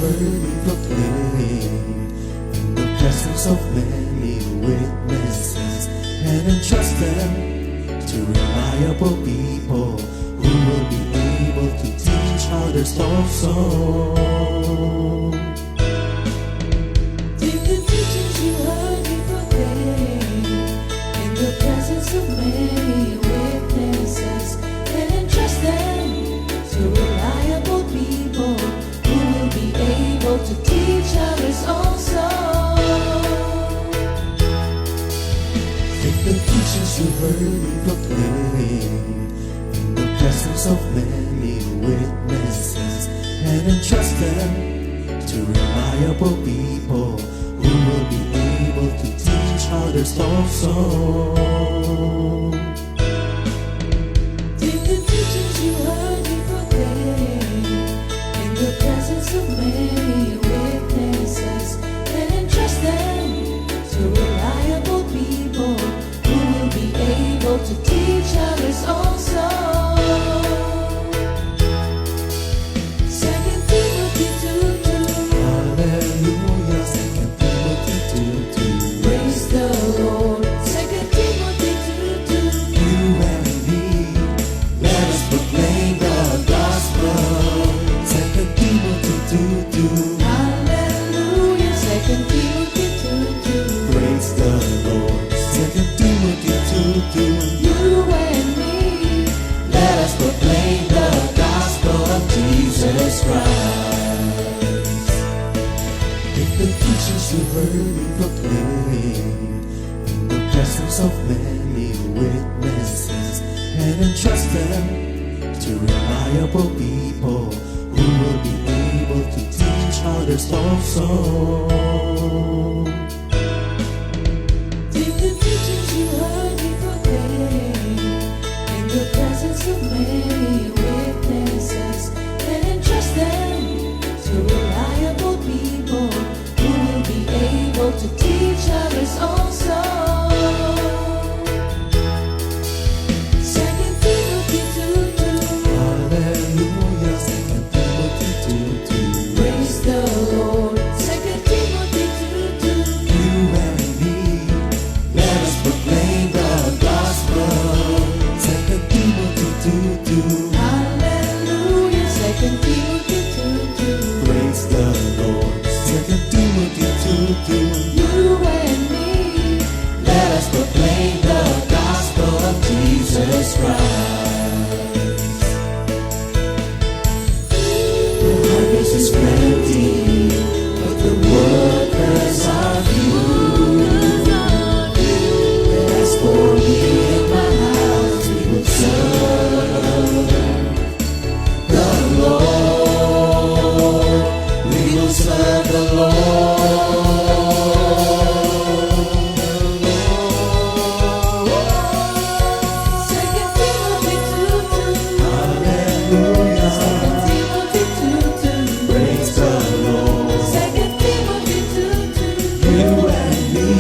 heard me proclaim in the presence of many witnesses, and entrust them to reliable people who will be able to teach others also. Take the teachings you heard me proclaim in the presence of many witnesses, and entrust them to reliable people who will be able to teach others also. Take the teachings you heard me proclaim in the presence of many witnesses, and entrust them to reliable people who will be able to teach others also. Take the teachings you heard me proclaim in the presence of many witnesses, and entrust them to reliable people who will be able to teach others also. 2 Timothy 2:2. Hallelujah, 2 Timothy 2:2. Praise the Lord. 2 Timothy 2:2. You and me, let us proclaim the gospel. 2 Timothy 2:2. Hallelujah. 2 Timothy 2:2. Praise the Lord. 2 Timothy 2:2. You and me, Let us proclaim the gospel of Jesus Christ. Take the teachings you heard me proclaim in the presence of many witnesses, and entrust them to reliable people who will be able to teach others also. take the teachings you heard me proclaim in the presence of many witnesses, and entrust them to reliable people who will be able to teach others also. 2 Timothy 2:2. Hallelujah, 2 Timothy 2:2. Praise the Lord. 2 Timothy 2:2. You and me, let us proclaim the gospel. 2 Timothy 2:2. Hallelujah. 2 Timothy 2:2. Praise the Lord. 2 Timothy 2:2. You and me, Let us proclaim the gospel of Jesus Christ. The harvest is plenty, but the workers are few. And as for me and my house, we will serve the Lord. We will serve the Lord. 2 Timothy 2:2. Hallelujah. 2 Timothy 2:2. Praise the Lord. 2 Timothy 2:2. You and me,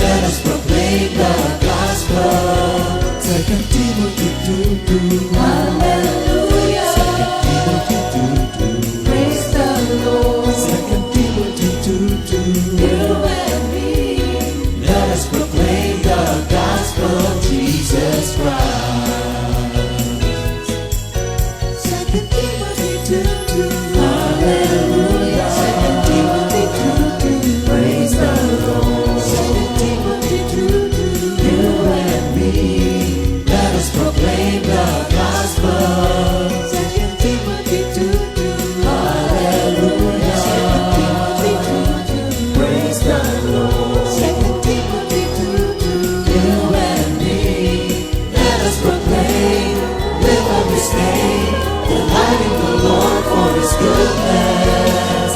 let us proclaim the gospel. 2 Timothy 2:2. Hallelujah. 2 Timothy 2:2. Praise the Lord. 2 Timothy 2:2. You and me, Let us proclaim the gospel of Jesus Christ. 2 Timothy 2:2. Hallelujah. 2 Timothy 2:2. Praise the Lord. 2 Timothy 2:2. You and me, let us proclaim the gospel. 2 Timothy 2:2. Hallelujah. 2 Timothy 2:2. Praise the Lord. 2 Timothy 2:2. You and me, let us proclaim, live on this day, delighting the Lord for His goodness.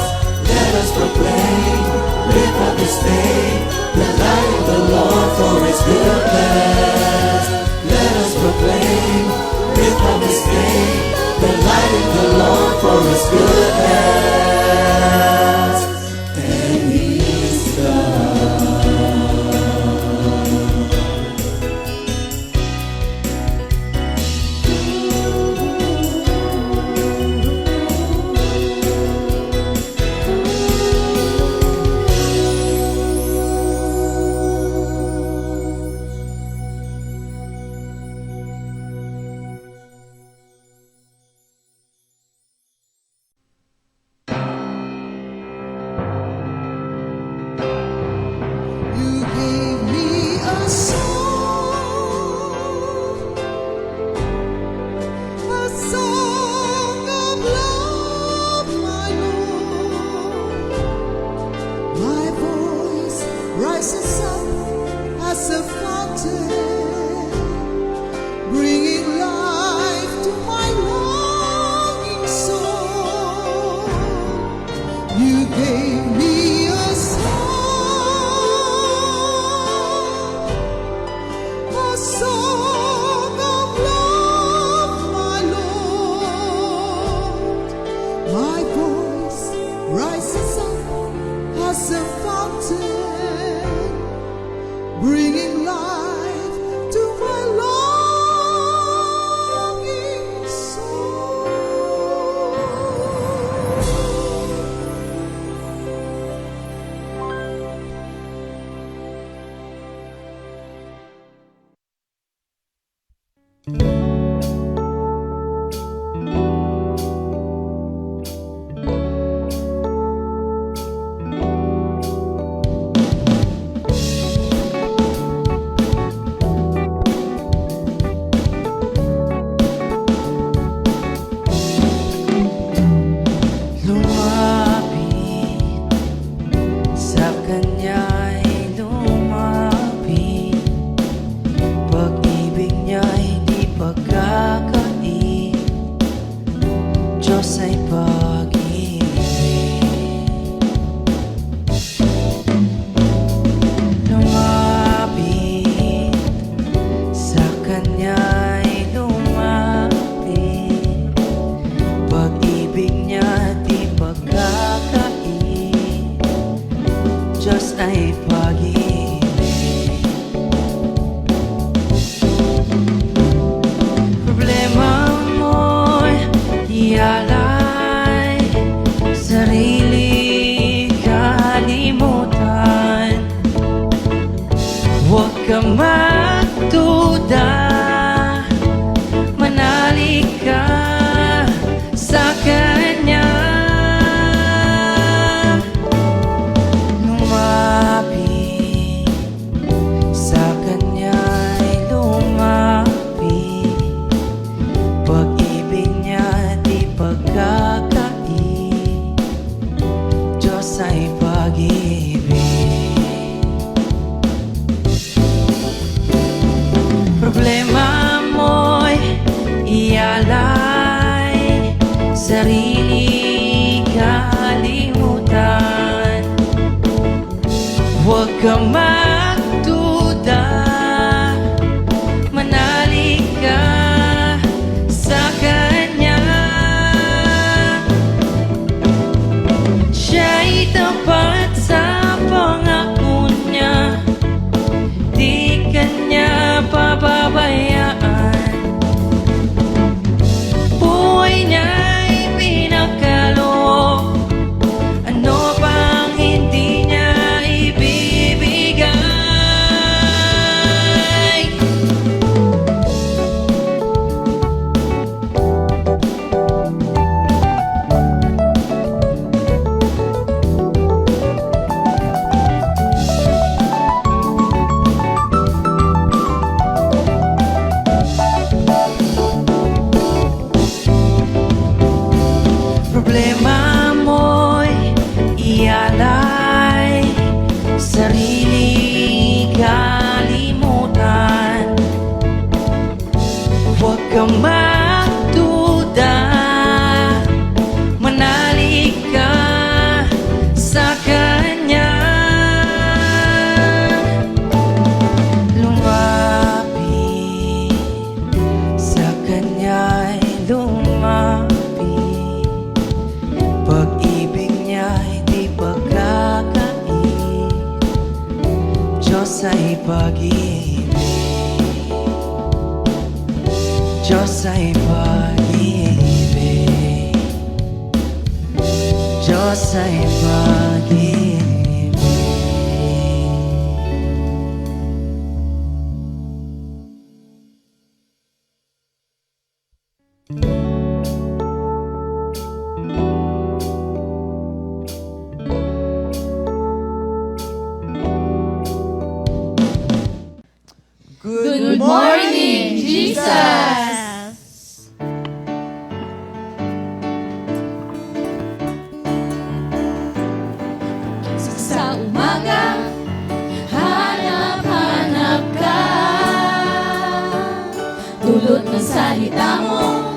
Let us proclaim, live on this day, delighting the Lord for His goodness. Let us proclaim, live on this day, delighting the Lord for His goodness. And He's God. Diyos ay pag-ibig. Lumapit sa Kanya'y lumapit, pag-ibig niya di pagkakait. Diyos ay pag-ibig. Problema mo'y ialay, sarili kalimutan. Huwag ka magduda, manalig ka sa Kanya. Lumapit sa Kanya'y lumapit, pag-ibig niya di pagkakait. Diyos ay pag-ibig. Problema mo'y ialay, sarili kalimutan. Huwag ka magduda, manalig ka sa Kanya. Siya'y tapat sa pangako niya, di Kanya pababayaan. Buhay niya'y pinagkaloob, ano pang hindi niya ibibigay. Problema mo'y ialay, sarili kalimutan. Huwag kang magduda, manalig ka sa Kanya. Lumapit sa Kanya'y lumapit, pag-ibig niya'y di pagkakait. Diyos ay pag-ibig. Diyos ay pag-ibig. Diyos ay pag-ibig. Good morning, Jesus! Sa umaga, hanap-hanap ka, dulot ng salita mo,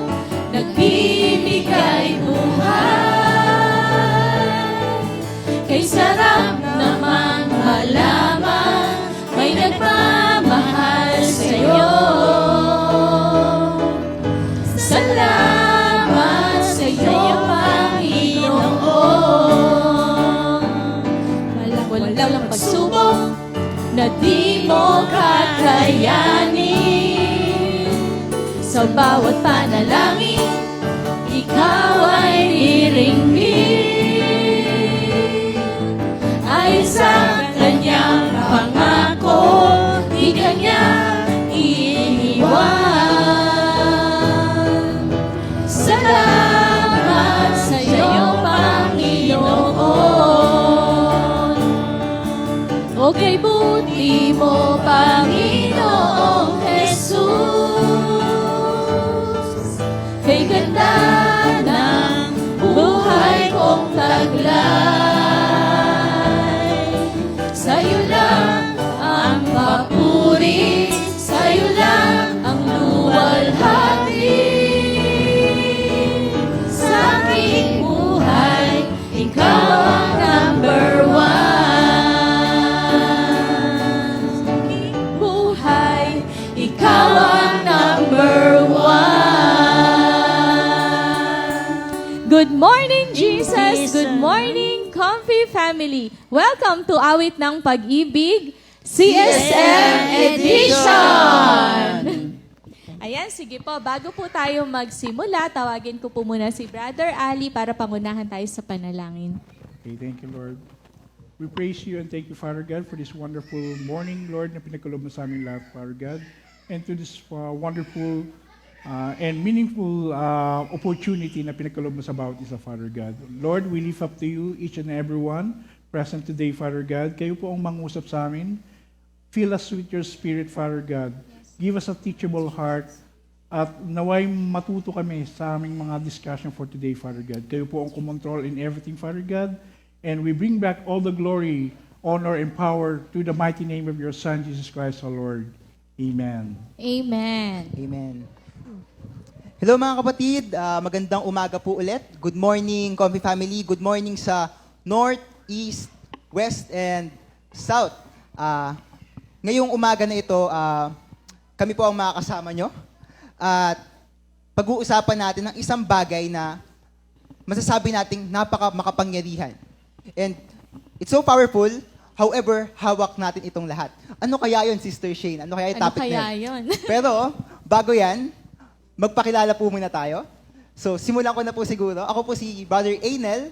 nagbibigay buhay. Kay sarap naman malaman, may nagmamahal sa'yo. Salamat sa'yo, Panginoon. Walang pagsubok na di mo kakayanin. Sa bawat panalangin, ikaw ay diringgin. Ay sa Kanyang pangako, di Kanya iniwan. Salamat sa'yo, Panginoon. O kay buti mo, Panginoong Jesus, kay ganda ng buhay kong taglay. Sa'yo lang ang papuri, sa'yo lang ang luwalhati. Sa Good morning, Jesus! Good morning, Comfy Family! Welcome to Awit ng Pag-ibig, CSM Edition! Ayan, sige po. Bago po tayo magsimula, tawagin ko po muna si Brother Ali para pangunahan tayo sa panalangin. Okay, thank you, Lord. We praise you and thank you, Father God, for this wonderful morning, Lord, na pinagkaloob mo sa aming lahat, Father God, and to this wonderful and meaningful opportunity na pinagkaloob mo sa bawat isa, Father God. Lord, we lift up to you each and every one present today, Father God. Kayo po ang mangusap sa amin. Fill us with your Spirit, Father God. Give us a teachable heart at naway matuto kami sa aming mga discussion for today, Father God. Kayo po ang kumontrol in everything, Father God. And we bring back all the glory, honor, and power to the mighty name of your Son, Jesus Christ, our Lord. Amen. Amen. Amen. Hello mga kapatid, magandang umaga po ulit. Good morning, Comfy Family. Good morning sa North, East, West, and South. Ngayong umaga na ito, kami po ang makakasama nyo. At pag-uusapan natin ng isang bagay na masasabi nating napaka-makapangyarihan. And it's so powerful, however, hawak natin itong lahat. Ano kaya yon, Sister Shane? Ano kaya yung topic na yun? Pero, bago yan, magpakilala po muna tayo. So, simulan ko na po siguro. Ako po si Brother Anel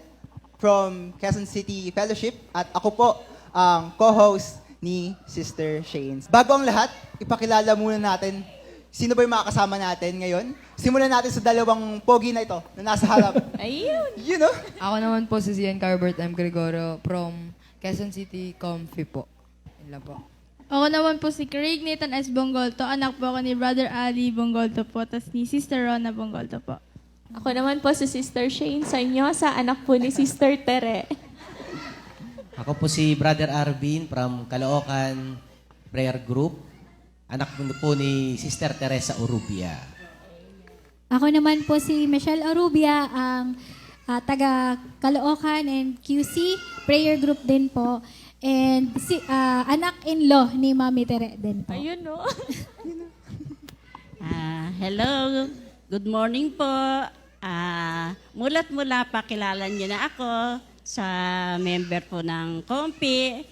from Quezon City Fellowship at ako po ang co-host ni Sister Shane. Bago ang lahat, ipakilala muna natin sino ba yung makakasama natin ngayon. Simulan natin sa dalawang pogi na ito na nasa harap. Ayun. You know? Ako naman po si Zian Carbert M. Gregorio from Quezon City, Comfy po. Yun lang po. Ako naman po si Craig Nathan S. Bongolto. Anak po ako ni Brother Ali Bongolto po, tas ni Sister Rona Bongolto po. Ako naman po si Sister Shane sa inyo, sa anak po ni Sister Tere. Ako po si Brother Arvin from Caloocan Prayer Group. Anak po ni Sister Teresa Urubia. Ako naman po si Michelle Arubia, ang taga Caloocan and QC prayer group din po. And anak-in-law ni Mami Tere din po. Ayun, no? Hello, good morning po. Mulat-mula pakilala niyo na ako sa member po ng Comfy.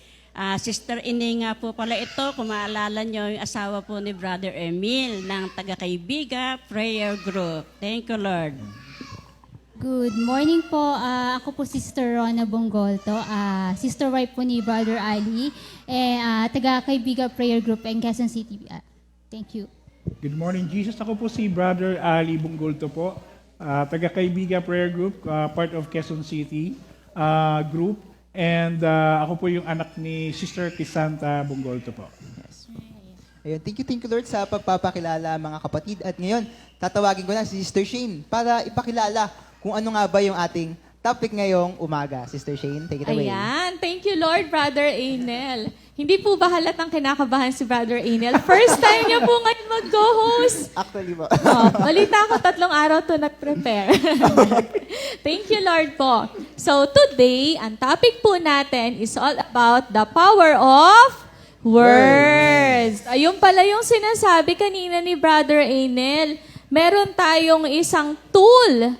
Sister Ini nga po pala ito, kung maalala niyo, yung asawa po ni Brother Emil ng taga-kaibiga Prayer Group. Thank you, Lord. Good morning po. Ako po si Sister Rona Bongolto, sister wife po ni Brother Ali, taga-kaibiga prayer group in Quezon City. Thank you. Good morning, Jesus. Ako po si Brother Ali Bungolto po, taga-kaibiga prayer group, part of Quezon City group. And ako po yung anak ni Sister Kisanta Bungolto po. Yes. Ayun, thank you Lord sa pagpapakilala mga kapatid. At ngayon, tatawagin ko na si Sister Shane para ipakilala kung ano nga ba yung ating topic ngayong umaga. Sister Shane, take it away. Ayan. Thank you, Lord, Brother Anel. Hindi po ba halatang kinakabahan si Brother Anel? First time niya po ngayon mag-co-host. Actually po. Balita ko 3 araw to nag-prepare. Thank you, Lord po. So today, ang topic po natin is all about the power of words. Ayun pala yung sinasabi kanina ni Brother Anel. Meron tayong isang tool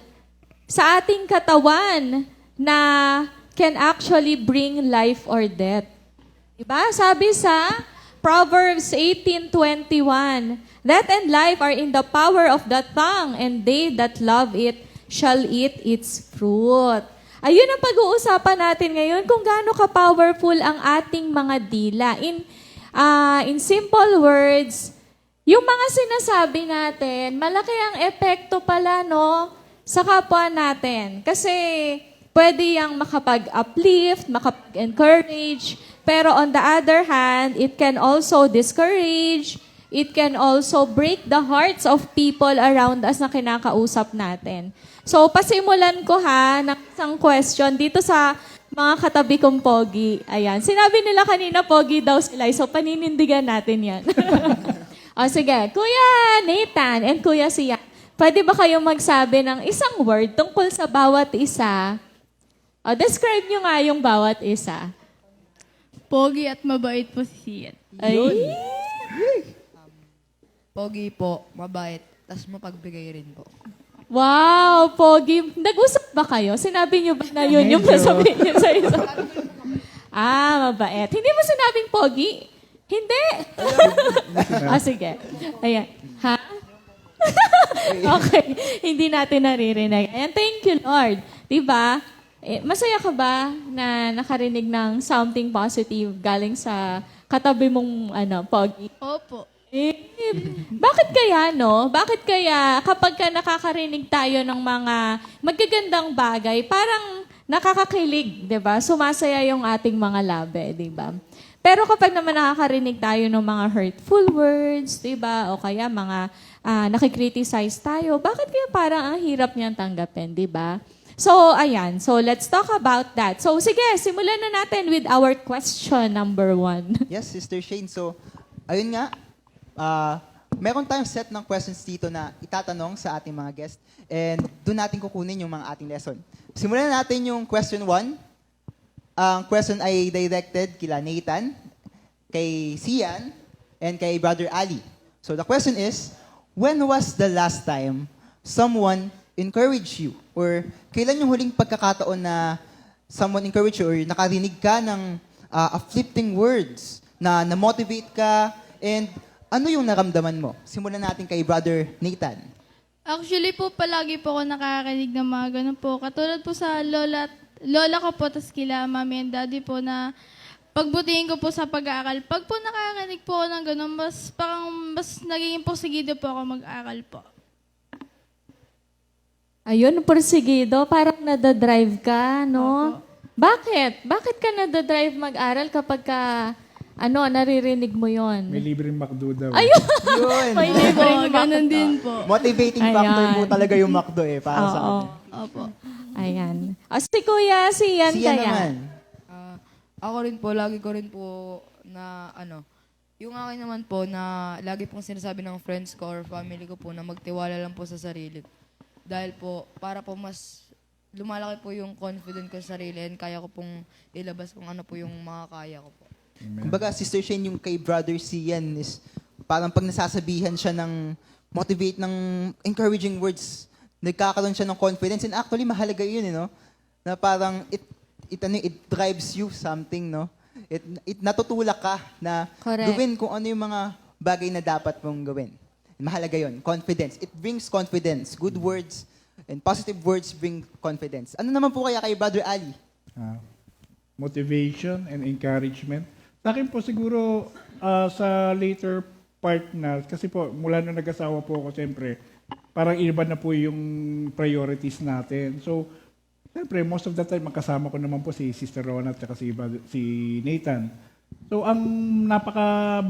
sa ating katawan na can actually bring life or death. Diba? Sabi sa Proverbs 18:21, "Death and life are in the power of the tongue, and they that love it shall eat its fruit." Ayun ang pag-uusapan natin ngayon, kung gaano ka-powerful ang ating mga dila. In simple words, yung mga sinasabi natin, malaki ang epekto pala, no, sa kapwa natin. Kasi pwede yang makapag-uplift, makapag-encourage, pero on the other hand, it can also discourage, it can also break the hearts of people around us na kinakausap natin. So, pasimulan ko ng isang question dito sa mga katabi kong pogi. Ayan. Sinabi nila kanina, pogi daw sila. So, paninindigan natin yan. O, sige. Kuya Nathan and Kuya Sian, pwede ba kayong magsabi ng isang word tungkol sa bawat isa? O, describe nyo nga yung bawat isa. Pogi at mabait po si Sian. Ay. Pogi po, mabait, tas mapagbigay rin po. Wow, pogi. Nag-usap ba kayo? Sinabi niyo ba na yun yung sasabihin niyo sa isa? Mabait. Hindi mo sinabing pogi? Hindi. Sige. Ayan. Ha? Okay. Hindi natin naririnig. Ayan, thank you, Lord. Diba? Masaya ka ba na nakarinig ng something positive galing sa katabi mong pogi? Opo. Bakit kaya, no? Bakit kaya kapag ka nakakarinig tayo ng mga magagandang bagay, parang nakakakilig, di ba? Sumasaya yung ating mga labi, di ba? Pero kapag naman nakakarinig tayo ng mga hurtful words, di ba? O kaya mga nakikriticize tayo, bakit kaya parang ang hirap niyang tanggapin, di ba? So, ayan. So, let's talk about that. So, sige, simulan na natin with our question number 1. Yes, Sister Shane. So, ayun nga, meron tayong set ng questions dito na itatanong sa ating mga guests and doon natin kukunin yung mga ating lesson. Simulan natin yung question 1. Ang question ay directed kila Nathan, kay Sian, and kay Brother Ali. So the question is, when was the last time someone encouraged you? Or kailan yung huling pagkakataon na someone encouraged you or nakarinig ka ng uplifting words na na-motivate ka and ano yung naramdaman mo? Simulan natin kay Brother Nathan. Actually po, palagi po ako nakakarinig ng mga ganun po. Katulad po sa lola ko po, tas kila mami and daddy po na pagbutihin ko po sa pag-aaral. Pag po nakakarinig po ako ng ganun, mas nagiging porsigido po ako mag-aaral po. Ayun, porsigido. Parang nadadrive ka, no? Opo. Bakit? Bakit ka nadadrive mag-aral kapag ka, naririnig mo yon? May libreng McDo daw. Ayun! Yun. May Opo, libreng ganun din po. Motivating factor po talaga yung McDo para sa Oo. akin. Opo. Ayan. Si Kuya, si Ian Siya kaya. naman. Ako rin po, lagi ko rin po na yung akin naman po na lagi pong sinasabi ng friends ko or family ko po na magtiwala lang po sa sarili. Dahil po, para po mas lumalaki po yung confidence ko sa sarili and kaya ko pong ilabas kung ano po yung makakaya ko po. Kumbaga, Sister Shane, yung kay Brother Sian is parang pag nasasabihan siya ng motivate ng encouraging words, nagkakaroon siya ng confidence. And actually, mahalaga yun, na parang it drives you something, no? It natutulak ka na Correct. gawin kung ano yung mga bagay na dapat mong gawin. Mahalaga yun, confidence. It brings confidence. Good words and positive words bring confidence. Ano naman po kaya kay Brother Ali? Motivation and encouragement. Sa akin po siguro sa later part na, kasi po mula nung nag-asawa po ako, siyempre, parang iba na po yung priorities natin. So, siyempre, most of the time, magkasama ko naman po si Sister Rona at si Nathan. So,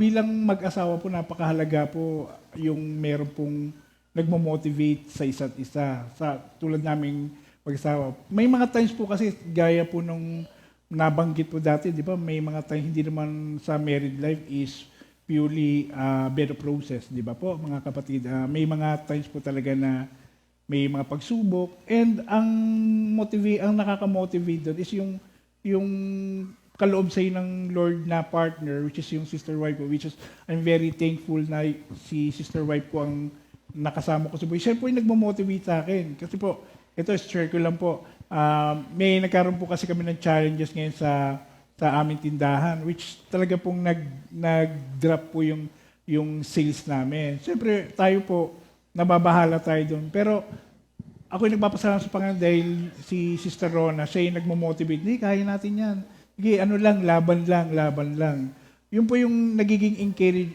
bilang mag-asawa po, napakahalaga po yung meron pong nagmo-motivate sa isa't isa. Tulad naming mag-asawa. May mga times po kasi, gaya po nung nabanggit po dati, di ba, may mga times, hindi naman sa married life is purely bed of roses, di ba po, mga kapatid. May mga times po talaga na may mga pagsubok and ang nakaka-motivate doon is yung kaloob sa'yo ng Lord na partner, which is yung sister wife ko, which is I'm very thankful na si sister wife ko ang nakasama ko sa buhay. Siya po yung nagmo-motivate sa akin. Kasi po, ito, share ko lang po, may nagkaroon po kasi kami ng challenges ngayon sa aming tindahan, which talaga pong nag-drop po yung sales namin. Siyempre, tayo po, nababahala tayo doon. Pero ako yung nagpapasalamat sa Panginoon dahil si Sister Rona, siya yung nagmo-motivate. Hindi, kaya natin yan. Sige, laban lang. Yun po yung nagiging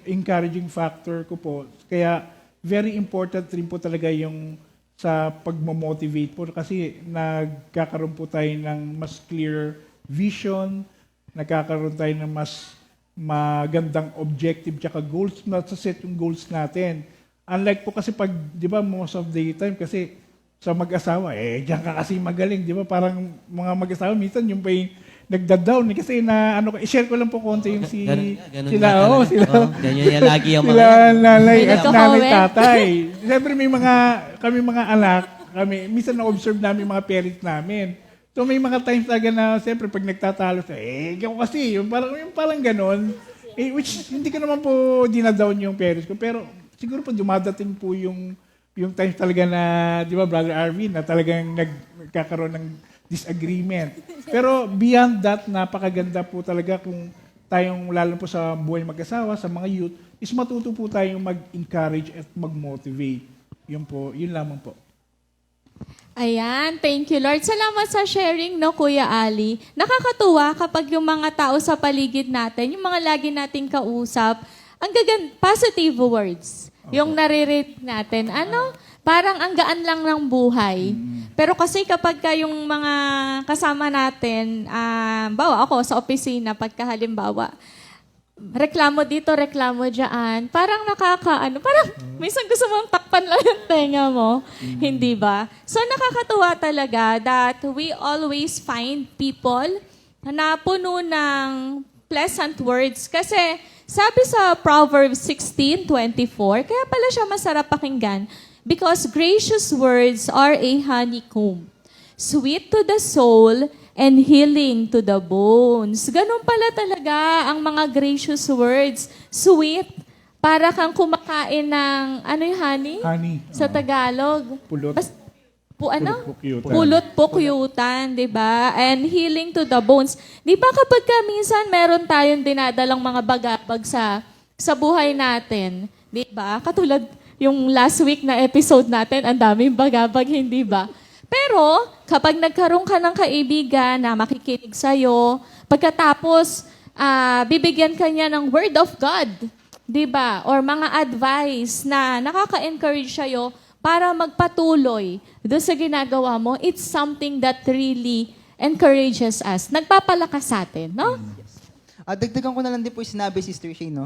encouraging factor ko po. Kaya, very important rin po talaga yung sa pagmo-motivate po kasi nagkakaroon po tayo ng mas clear vision, nagkakaroon tayo ng mas magandang objective tsaka goals, nasa-set yung goals natin. Unlike po kasi pag, di ba, most of the time kasi sa mag-asawa, diyan ka kasi magaling, di ba? Parang mga mag-asawa, minsan yung pa yung nagda-down kasi i-share ko lang po konti yung Ganyan yan lagi yung sila nanay at Ikaw, nanay Owen. tatay. Siyempre kami mga anak, minsan na-observe namin yung mga parents namin. So may mga times talaga na siyempre pag nagtatalo sa, ikaw kasi, yung parang ganon, which hindi ko naman po dinadown yung parents ko, pero siguro po dumadating po yung yung times talaga na, di ba, Brother Arvin, na talagang nagkakaroon ng disagreement. Pero beyond that, napakaganda po talaga kung tayong, lalo po sa buhay mag-asawa, sa mga youth, is matuto po tayong mag-encourage at mag-motivate. Yun po, yun lamang po. Ayan, thank you Lord. Salamat sa sharing, no, Kuya Ali. Nakakatuwa kapag yung mga tao sa paligid natin, yung mga lagi nating kausap, ang positive words, yung naririnig natin. Ano? Parang ang gaan lang ng buhay. Pero kasi kapag yung mga kasama natin, bawa ako sa opisina, pagkahalimbawa, reklamo dito, reklamo dyan. Parang parang minsan gusto mong takpan lang yung tenga mo. Hindi ba? So nakakatuwa talaga that we always find people na puno ng pleasant words. Kasi sabi sa Proverbs 16:24, kaya pala siya masarap pakinggan, because gracious words are a honeycomb, sweet to the soul and healing to the bones. Ganun pala talaga ang mga gracious words. Sweet, para kang kumakain ng, ano yung honey? Honey. Sa Tagalog. Pulot. Pulot-pukyutan. Pulot-pukyutan, di ba? And healing to the bones. Di ba kapag minsan meron tayong dinadalang mga bagabag sa buhay natin, di ba? Katulad yung last week na episode natin, ang daming bagabag, hindi ba? Pero, kapag nagkaroon ka ng kaibigan na makikinig sa'yo, pagkatapos, bibigyan ka niya ng word of God, di ba? Or mga advice na nakaka-encourage sa'yo para magpatuloy doon sa ginagawa mo, it's something that really encourages us. Nagpapalakas sa atin, no? Dagdagan ko na lang din po yung sinabi, Sister Shane, no?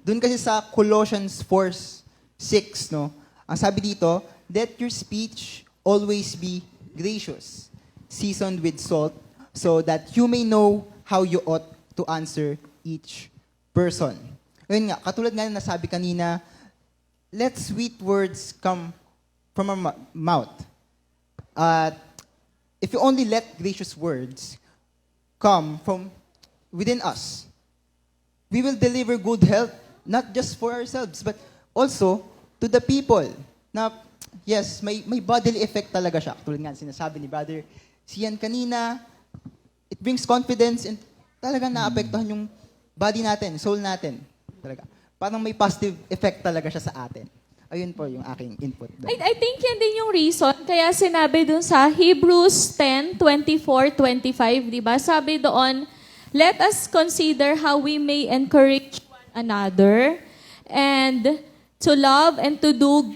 Doon kasi sa Colossians 4:6, no? Ang sabi dito, let your speech always be gracious, seasoned with salt, so that you may know how you ought to answer each person. Ayun nga, katulad nga na nasabi kanina, let sweet words come from our mouth. If you only let gracious words come from within us, we will deliver good health, not just for ourselves, but also to the people. Na, yes, may bodily effect talaga siya. Tulad nga sinasabi ni Brother Sian kanina, it brings confidence and talaga naapektuhan yung body natin, soul natin. Talaga. Parang may positive effect talaga siya sa atin. Ayun po yung aking input doon. I think yan din yung reason kaya sinabi dun sa Hebrews 10:24-25, di ba? Sabi doon, let us consider how we may encourage one another and to love and to do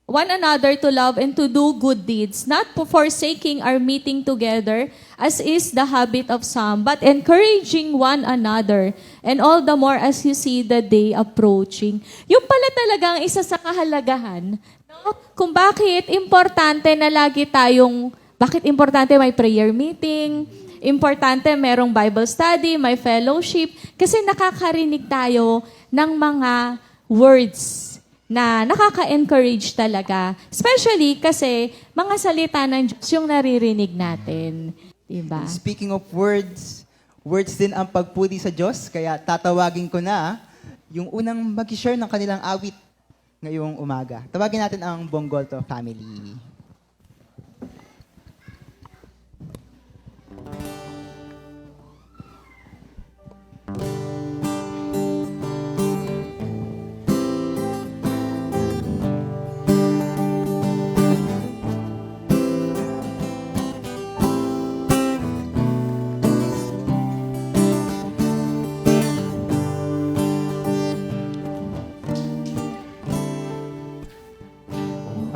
one another to love and to do good deeds, not forsaking our meeting together, as is the habit of some, but encouraging one another, and all the more as you see the day approaching. Yung pala talagang isa sa kahalagahan, no? Kung bakit importante na lagi bakit importante may prayer meeting, importante merong Bible study, may fellowship, kasi nakakarinig tayo ng mga words na nakaka-encourage talaga. Especially kasi mga salita ng Diyos yung naririnig natin. Diba? Speaking of words, words din ang pagpuri sa Diyos, kaya tatawagin ko na yung unang mag-share ng kanilang awit ngayong umaga. Tawagin natin ang Bongolto family.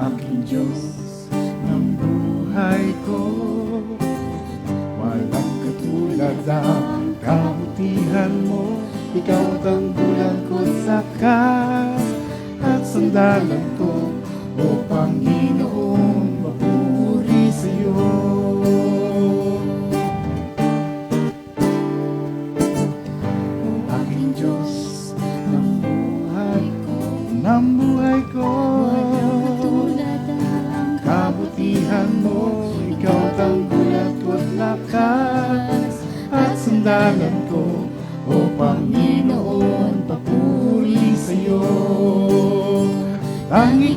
Aking Diyos ng buhay ko, walang katulad ang kabutihan mo. Ikaw ang bulan ko sa at sandalan ko, o Panginoon, mapuri sa iyo. O aking Diyos ng buhay ko, kabutihan mo, ikaw tanggulat ko't lakas at sandalan ko, o Panginoon, papuri sa iyo. Tanging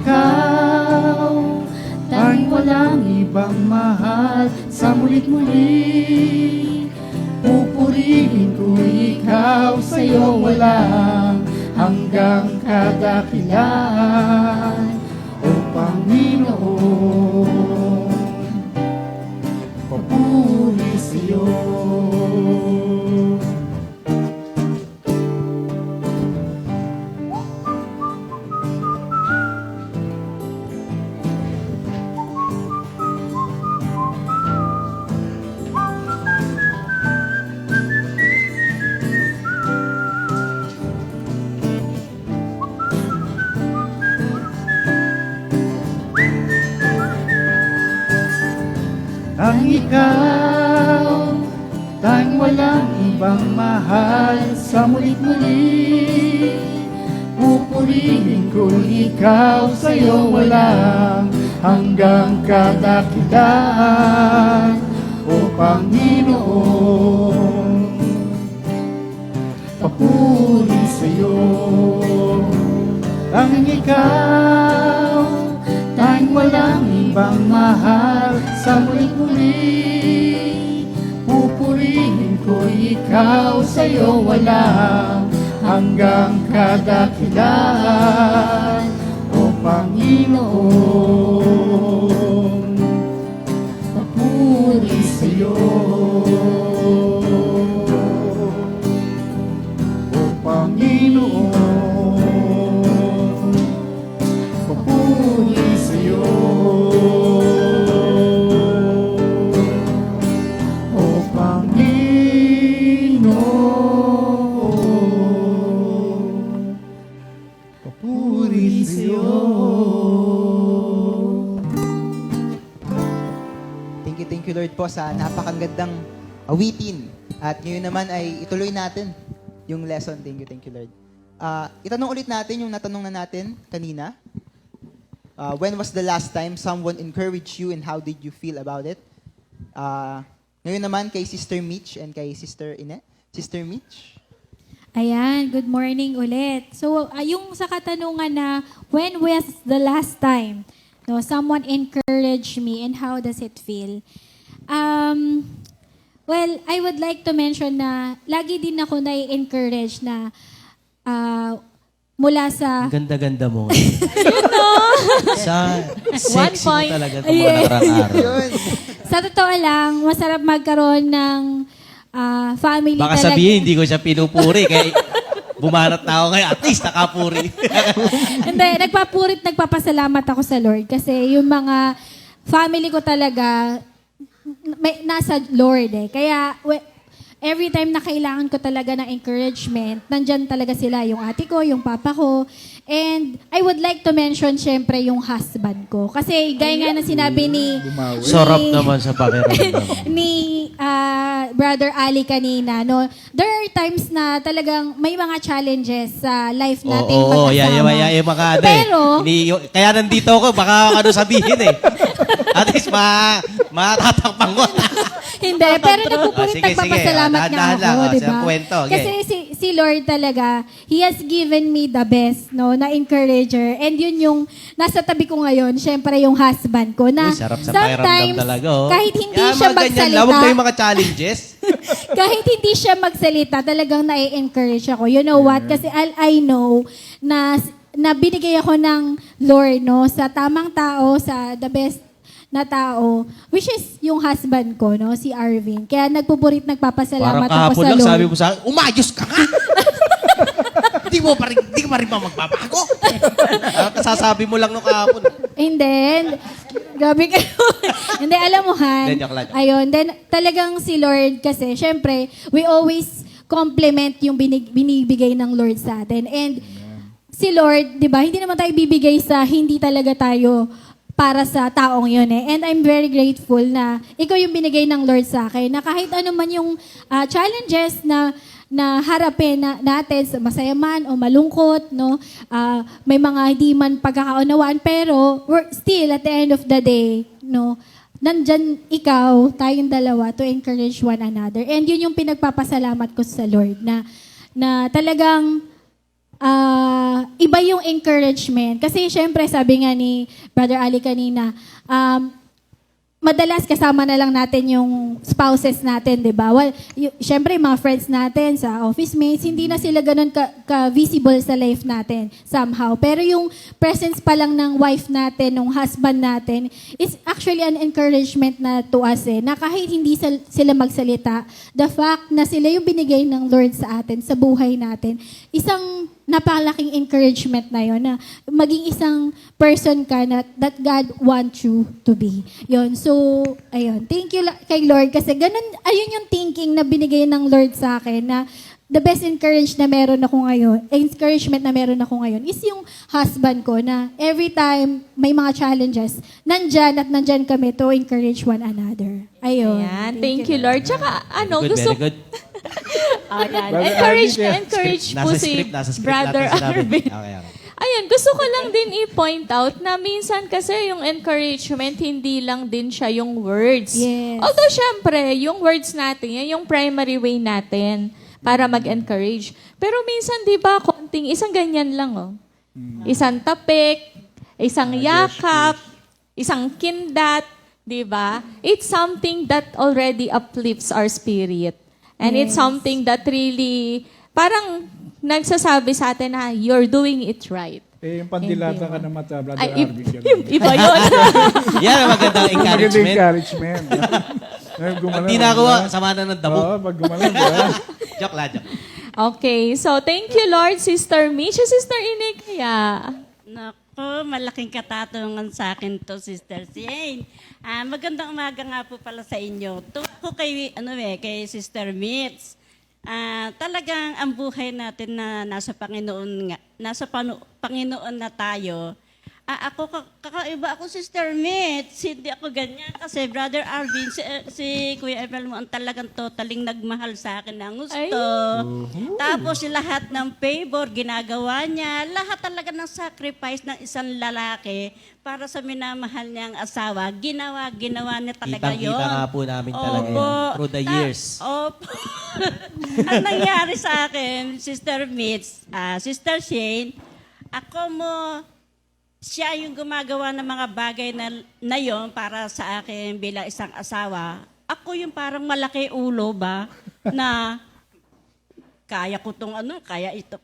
walang ibang mahal sa mulit-muli. Pupurihin ko ikaw, sa'yo walang hanggang kadakilaan. O Panginoon, papuri sa'yo. Ang ikaw, tang walang ibang mahal sa mulit-muli. Pupurihin ko ikaw, sa'yo walang hanggang kadakilaan. O Panginoon, papuri sa'yo. Ang ikaw, tang walang ibang mahal sa mulit-muli. Pupurihin ko ikaw, sa'yo walang hanggang kadakilaan. O Panginoon, papuri sa'yo. O Panginoon, papuri sa'yo. O Panginoon, papuri sa'yo. Thank you Lord po sa napakagandang awitin. At ngayon naman ay ituloy natin yung lesson. Thank you Lord. Itanong ulit natin yung natanong na natin kanina. When was the last time someone encouraged you and how did you feel about it? Ngayon naman kay Sister Mitch and kay Sister Ine. Sister Mitch. Ayan, good morning ulit. So, yung sa katanungan na, when was the last time someone encouraged me and how does it feel? Well, I would like to mention na lagi din ako na-encourage na mula sa... Ang ganda-ganda mo. Sa One sexy mo point. talaga itong mga nakarang araw. Sa totoo lang, masarap magkaroon ng family Baka talaga. sabihin, hindi ko siya pinupuri. Kaya bumanat na ako ngayon. At least nakapuri. Hindi, nagpapasalamat ako sa Lord kasi yung mga family ko talaga nasa Lord eh. Kaya every time na kailangan ko talaga ng encouragement, nandyan talaga sila, yung ate ko, yung papa ko. And I would like to mention syempre yung husband ko. Kasi gaya nga na sinabi ni Sarap naman sa pakiramdam. ni Brother Ali kanina, no? There are times na talagang may mga challenges sa life nating Oo, mag-asawa. yung mga ano Pero, kaya nandito ako, baka ano sabihin eh. At least matatakpan ko. hindi, pero nagpupulit Sige, nagpapasalamat nga dahan-dahan lang. ako, di Sa ba? kwento, okay. Kasi si Lord talaga, He has given me the best, no, na encourager. And yun yung nasa tabi ko ngayon, syempre yung husband ko, na Uy, sarap sa pakiramdam sometimes, talaga, oh. kahit hindi Kaya siya mga ganyan magsalita, lang, huwag kayong mga challenges. kahit hindi siya magsalita, talagang na-encourage ako. You know what? Kasi I know na binigay ako ng Lord, no, sa tamang tao, sa the best na tao, which is yung husband ko, no, si Arvin. Kaya nagpapasalamat Parang ako kahapon sa lang Lord. sabi mo sa akin, umayos ka nga! Hindi ka pa rin ba magbabago? Kasasabi mo lang no kahapon. Hindi. Grabe kayo. Hindi, alam mo, Han. Hindi, joke lang. Ayun. Then, talagang si Lord kasi, syempre, we always compliment yung binibigay ng Lord sa atin. And si Lord, di ba, hindi naman tayo bibigay sa hindi talaga tayo para sa taong yun eh. And I'm very grateful na ikaw yung binigay ng Lord sa akin, na kahit ano man yung challenges na harapin natin, masaya man o malungkot, no? May mga hindi man pagkakaunawaan, pero we're still at the end of the day, no? Nandyan ikaw, tayong dalawa, to encourage one another. And yun yung pinagpapasalamat ko sa Lord, na talagang iba yung encouragement. Kasi syempre, sabi nga ni Brother Ali kanina, madalas kasama na lang natin yung spouses natin, di ba? Well, syempre, mga friends natin sa office mates, hindi na sila ganun ka-visible sa life natin somehow. Pero yung presence pa lang ng wife natin, ng husband natin, is actually an encouragement na to us na kahit hindi sila magsalita, the fact na sila yung binigay ng Lord sa atin, sa buhay natin, isang napakalaking encouragement na yon na maging isang person ka na that God wants you to be. Yon. So, ayun. Thank you kay Lord kasi ganun, ayun yung thinking na binigay ng Lord sa akin na the best encouragement na meron ako ngayon is yung husband ko na every time may mga challenges, nandyan kami to encourage one another. Ayun. Ayan, thank you, Lord. Tsaka, Very good. Ayan. Brother Encourage po si Brother Arvin. Okay. Ayun, gusto ko lang din i-point out na minsan kasi yung encouragement, hindi lang din siya yung words. Yes. Although, syempre, yung words natin, yan yung primary way natin para mag-encourage. Pero minsan, di ba, isang ganyan lang, oh. Isang tapik, isang yakap, isang kindat, di ba? It's something that already uplifts our spirit. And it's something that really, parang nagsasabi sa atin na you're doing it right. Yung pandilata ka na mata, Brother Ay, Arvin. iba yun. Yan ang magandang Magandang encouragement. encouragement. Pag di nagawa, sama na ng damo. Oo, pag gumalan, diba? Joke lang. Okay, so thank you, Lord, Sister Mitch. Sister Inay kaya. Naku, malaking katatungan sa akin to, Sister Jane. Magandang umaga nga po pala sa inyo. Ako kay Sister Mitch. Talagang ang buhay natin na nasa Panginoon na tayo. Ako, kakaiba ako, Sister Mitch. Hindi ako ganyan kasi Brother Arvin, si Kuya Emel mo ang talagang totaling nagmahal sa akin ng gusto. Tapos lahat ng favor, ginagawa niya. Lahat talaga ng sacrifice ng isang lalaki para sa minamahal niyang asawa. Ginawa niya talaga yun. Kitang-kita nga po namin talaga yun. Through the years. Opo. Ang nangyari sa akin, Sister Mitch, Sister Shane, siya yung gumagawa ng mga bagay na yon para sa akin bilang isang asawa. Ako yung parang malaki ulo ba na kaya ko tong kaya ito.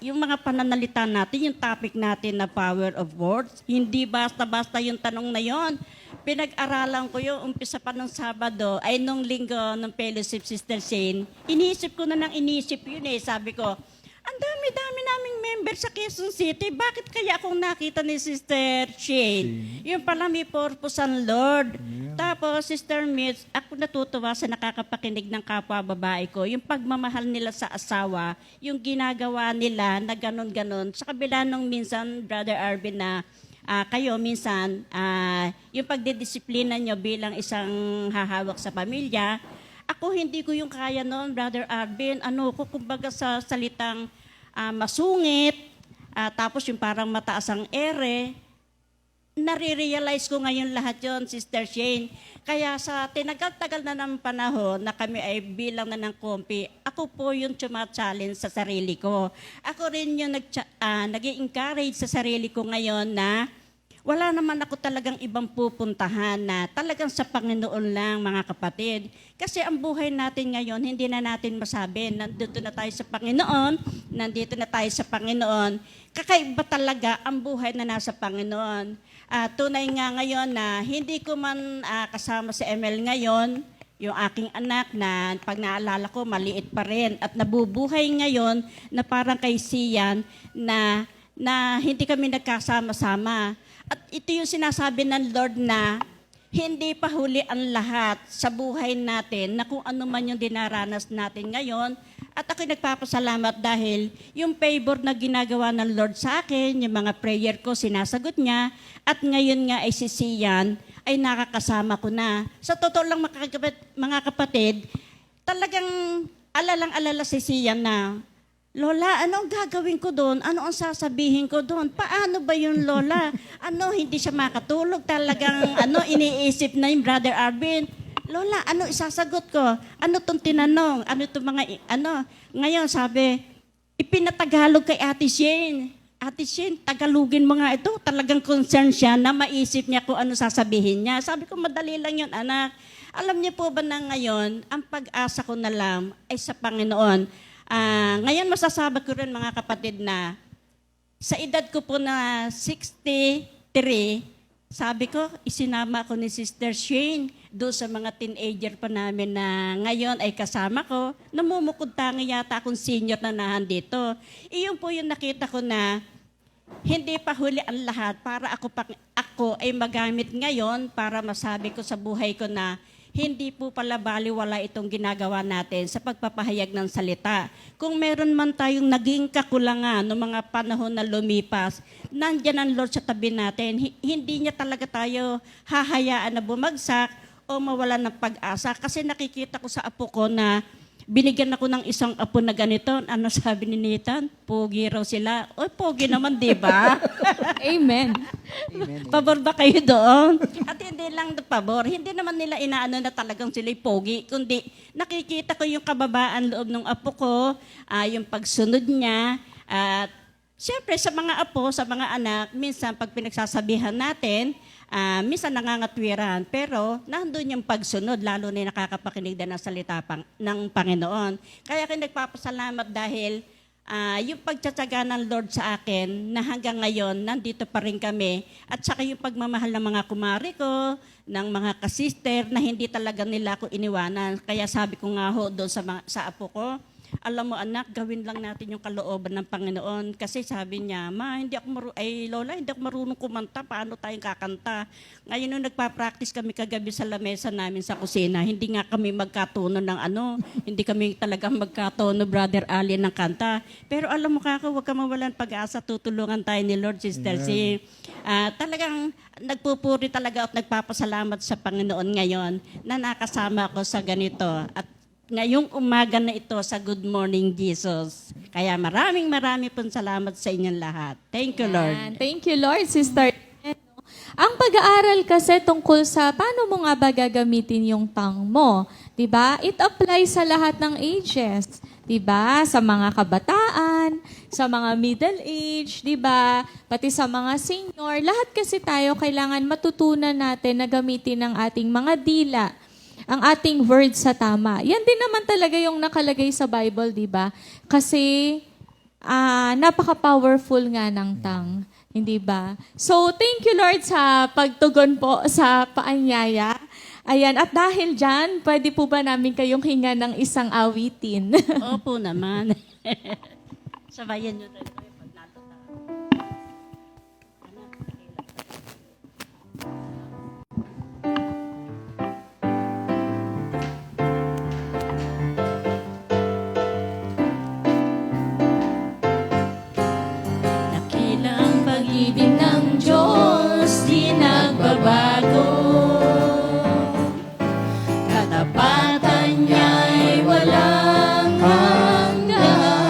Yung mga pananalita natin, yung topic natin na power of words, hindi basta-basta yung tanong na yon. Pinag-aralan ko yung umpisa pa ng Sabado, nung linggo ng fellowship, Sister Shane. Iniisip ko na yun Sabi ko, ang dami-dami naming member sa Quezon City. Bakit kaya akong nakita ni Sister Shane? Yung pala may purpose ang Lord. Yeah. Tapos, Sister Mitch, ako natutuwa sa nakakapakinig ng kapwa babae ko. Yung pagmamahal nila sa asawa, yung ginagawa nila na ganon-ganon. Sa kabila nung minsan, Brother Arvin, na kayo minsan, yung pagdidisiplina nyo bilang isang hahawak sa pamilya, ako hindi ko yung kaya noon, Brother Arvin. Kumbaga sa salitang masungit, tapos yung parang mataas ang ere, nare-realize ko ngayon lahat yon, Sister Shane. Kaya sa tinagal-tagal na ng panahon na kami ay bilang na ng kompi, ako po yung challenge sa sarili ko. Ako rin yung nag-i-encourage sa sarili ko ngayon na wala naman ako talagang ibang pupuntahan na talagang sa Panginoon lang, mga kapatid. Kasi ang buhay natin ngayon, hindi na natin masabi, nandito na tayo sa Panginoon. Kakaiba talaga ang buhay na nasa Panginoon. Tunay nga ngayon na hindi ko man kasama si Emel ngayon, yung aking anak na pag naalala ko, maliit pa rin. At nabubuhay ngayon na parang kay Sian na hindi kami nagkasama-sama. At ito yung sinasabi ng Lord na hindi pa huli ang lahat sa buhay natin na kung ano man yung dinaranas natin ngayon. At ako'y nagpapasalamat dahil yung favor na ginagawa ng Lord sa akin, yung mga prayer ko, sinasagot niya. At ngayon nga ay si Sian ay nakakasama ko na. Sa totoo lang mga kapatid, talagang alalang-alala si Sian na, Lola, anong gagawin ko doon? Ano ang sasabihin ko doon? Paano ba yun, Lola? Hindi siya makatulog. Talagang iniisip na yung Brother Arvin. Lola, ano isasagot ko? Ano tong tinanong? Ano itong mga, Ngayon, sabi, ipinatagalog kay Ate Shane. Ate Shin, Tagalogin mo nga ito. Talagang concern siya na maisip niya kung ano sasabihin niya. Sabi ko, madali lang yun, anak. Alam niyo po ba na ngayon, ang pag-asa ko na lang ay sa Panginoon. Ngayon masasabi ko rin mga kapatid na sa edad ko po na 63, sabi ko, isinama ko ni Sister Shane doon sa mga teenager pa namin na ngayon ay kasama ko. Namumukod tangi yata akong senior na nandito. Iyon po yung nakita ko na hindi pa huli ang lahat para ako ay magamit ngayon para masabi ko sa buhay ko na hindi po pala baliwala itong ginagawa natin sa pagpapahayag ng salita. Kung meron man tayong naging kakulangan noong mga panahon na lumipas, nandyan ang Lord sa tabi natin. Hindi niya talaga tayo hahayaan na bumagsak o mawalan ng pag-asa. Kasi nakikita ko sa apo ko na binigyan ako ng isang apo na ganito. Ano sabi ni Nathan? Pogi raw sila. O, pogi naman, di ba? Amen. Pabor ba kayo doon? At hindi lang pabor. Hindi naman nila inaano na talagang sila'y pogi. Kundi nakikita ko yung kababaan loob ng apo ko, yung pagsunod niya. At siyempre sa mga apo, sa mga anak, minsan pag pinagsasabihan natin, minsan nangangatwiran, pero nandun yung pagsunod, lalo na nakakapakinig din ng salita ng Panginoon. Kaya ako nagpapasalamat dahil yung pagtsatsaga ng Lord sa akin na hanggang ngayon, nandito pa rin kami. At saka yung pagmamahal ng mga kumari ko, ng mga kasister na hindi talaga nila ako iniwanan. Kaya sabi ko nga ho doon sa apo ko, alam mo anak, gawin lang natin yung kalooban ng Panginoon. Kasi sabi niya, Lola, hindi ako marunong kumanta. Paano tayong kakanta? Ngayon nung nagpa-practice kami kagabi sa lamesa namin sa kusina, hindi nga kami magkatono ng hindi kami talagang magkatono, Brother Ali, ng kanta. Pero alam mo kako, huwag ka mawalan pag-asa, tutulungan tayo ni Lord, Sister C. Talagang nagpupuri talaga at nagpapasalamat sa Panginoon ngayon na nakasama ako sa ganito. At ngayong umaga na ito sa Good Morning Jesus. Kaya maraming pong salamat sa inyong lahat. Thank you, Lord. Thank you, Lord, Sister. Ang pag-aaral kasi tungkol sa paano mo nga ba gagamitin yung tongue mo. Diba? It applies sa lahat ng ages. Diba? Sa mga kabataan, sa mga middle age, diba? Pati sa mga senior. Lahat kasi tayo kailangan matutunan natin na gamitin ang ating mga dila, ang ating words sa tama. Yan din naman talaga yung nakalagay sa Bible, di ba? Kasi napaka-powerful nga ng tongue, hindi ba? So, thank you Lord sa pagtugon po sa paanyaya. Ayan, at dahil dyan, pwede po ba namin kayong hinga ng isang awitin? Opo naman. Sabayan nyo rin. Pag-ibig ng Diyos di nagbabago. Katapatan niya'y walang hanggan.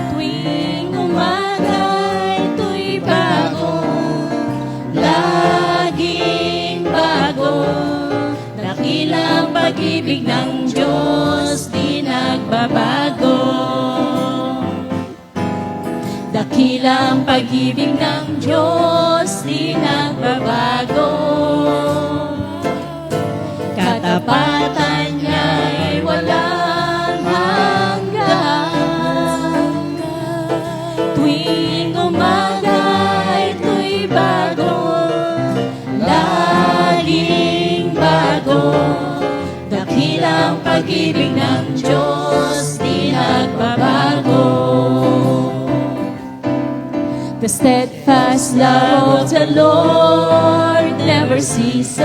Tuwing umaga'y ito'y bago, laging bago. Dakilang pag-ibig ng Diyos di nagbabago. Dakilang pag-ibig ng Diyos di nagbabago. Katapatan niya'y walang hanggan. Tuwing umaga'y ito'y bago, laging bago. Dakilang pag-ibig ng Diyos di nagbabago. The steadfast love of the Lord never ceases,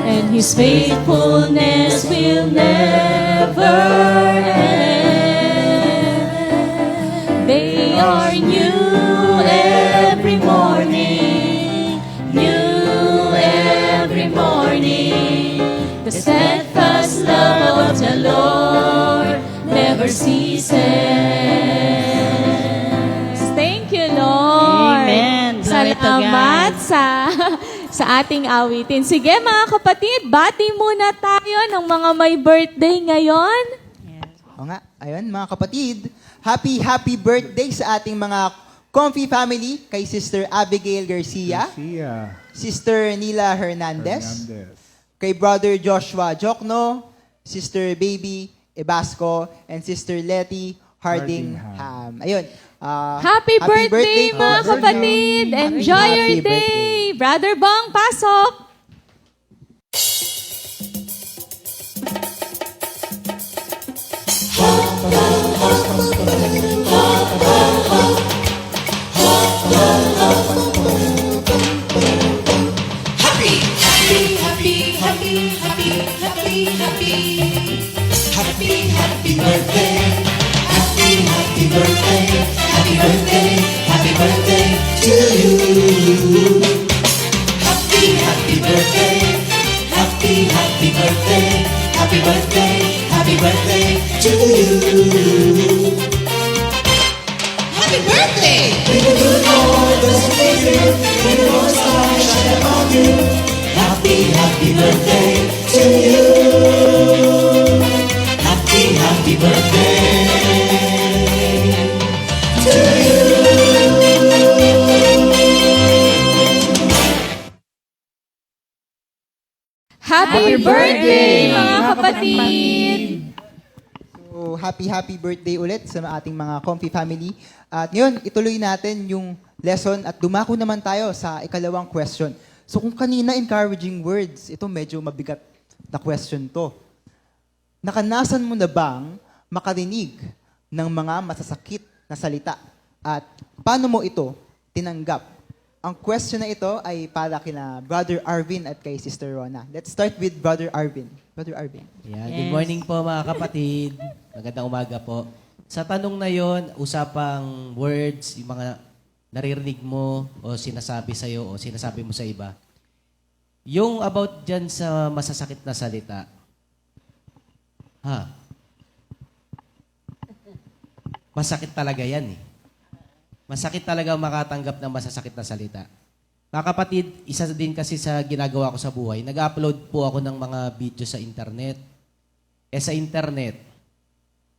and His faithfulness will never end. They are new every morning, new every morning. The steadfast love of the Lord never ceases. Salamat sa ating awitin. Sige mga kapatid, bati muna tayo ng mga may birthday ngayon. Yes. O nga, ayun mga kapatid, happy birthday sa ating mga Comfy family, kay Sister Abigail Garcia, Sister Nila Hernandez, kay Brother Joshua Jokno, Sister Baby Ebasco, and Sister Letty Hardingham. Ayun. Happy birthday, po mga sa inyo. kapatid! Enjoy Happy your day! birthday. Brother Bong, pasok! Happy birthday, mga kapatid! So, happy birthday ulit sa ating mga Comfy family. At ngayon, ituloy natin yung lesson at dumako naman tayo sa ikalawang question. So kung kanina encouraging words, ito medyo mabigat na question to. Nakanasan mo na bang makarinig ng mga masasakit na salita? At paano mo ito tinanggap? Ang question na ito ay para kina Brother Arvin at kay Sister Rona. Let's start with Brother Arvin. Brother Arvin. Yan. Good morning po mga kapatid. Magandang umaga po. Sa tanong na yon, usapang words, yung mga naririnig mo o sinasabi sa'yo o sinasabi mo sa iba. Yung about dyan sa masasakit na salita, masakit talaga yan eh. Masakit talaga makatanggap ng masasakit na salita. Mga kapatid, isa din kasi sa ginagawa ko sa buhay, nag-upload po ako ng mga video sa internet. Sa internet,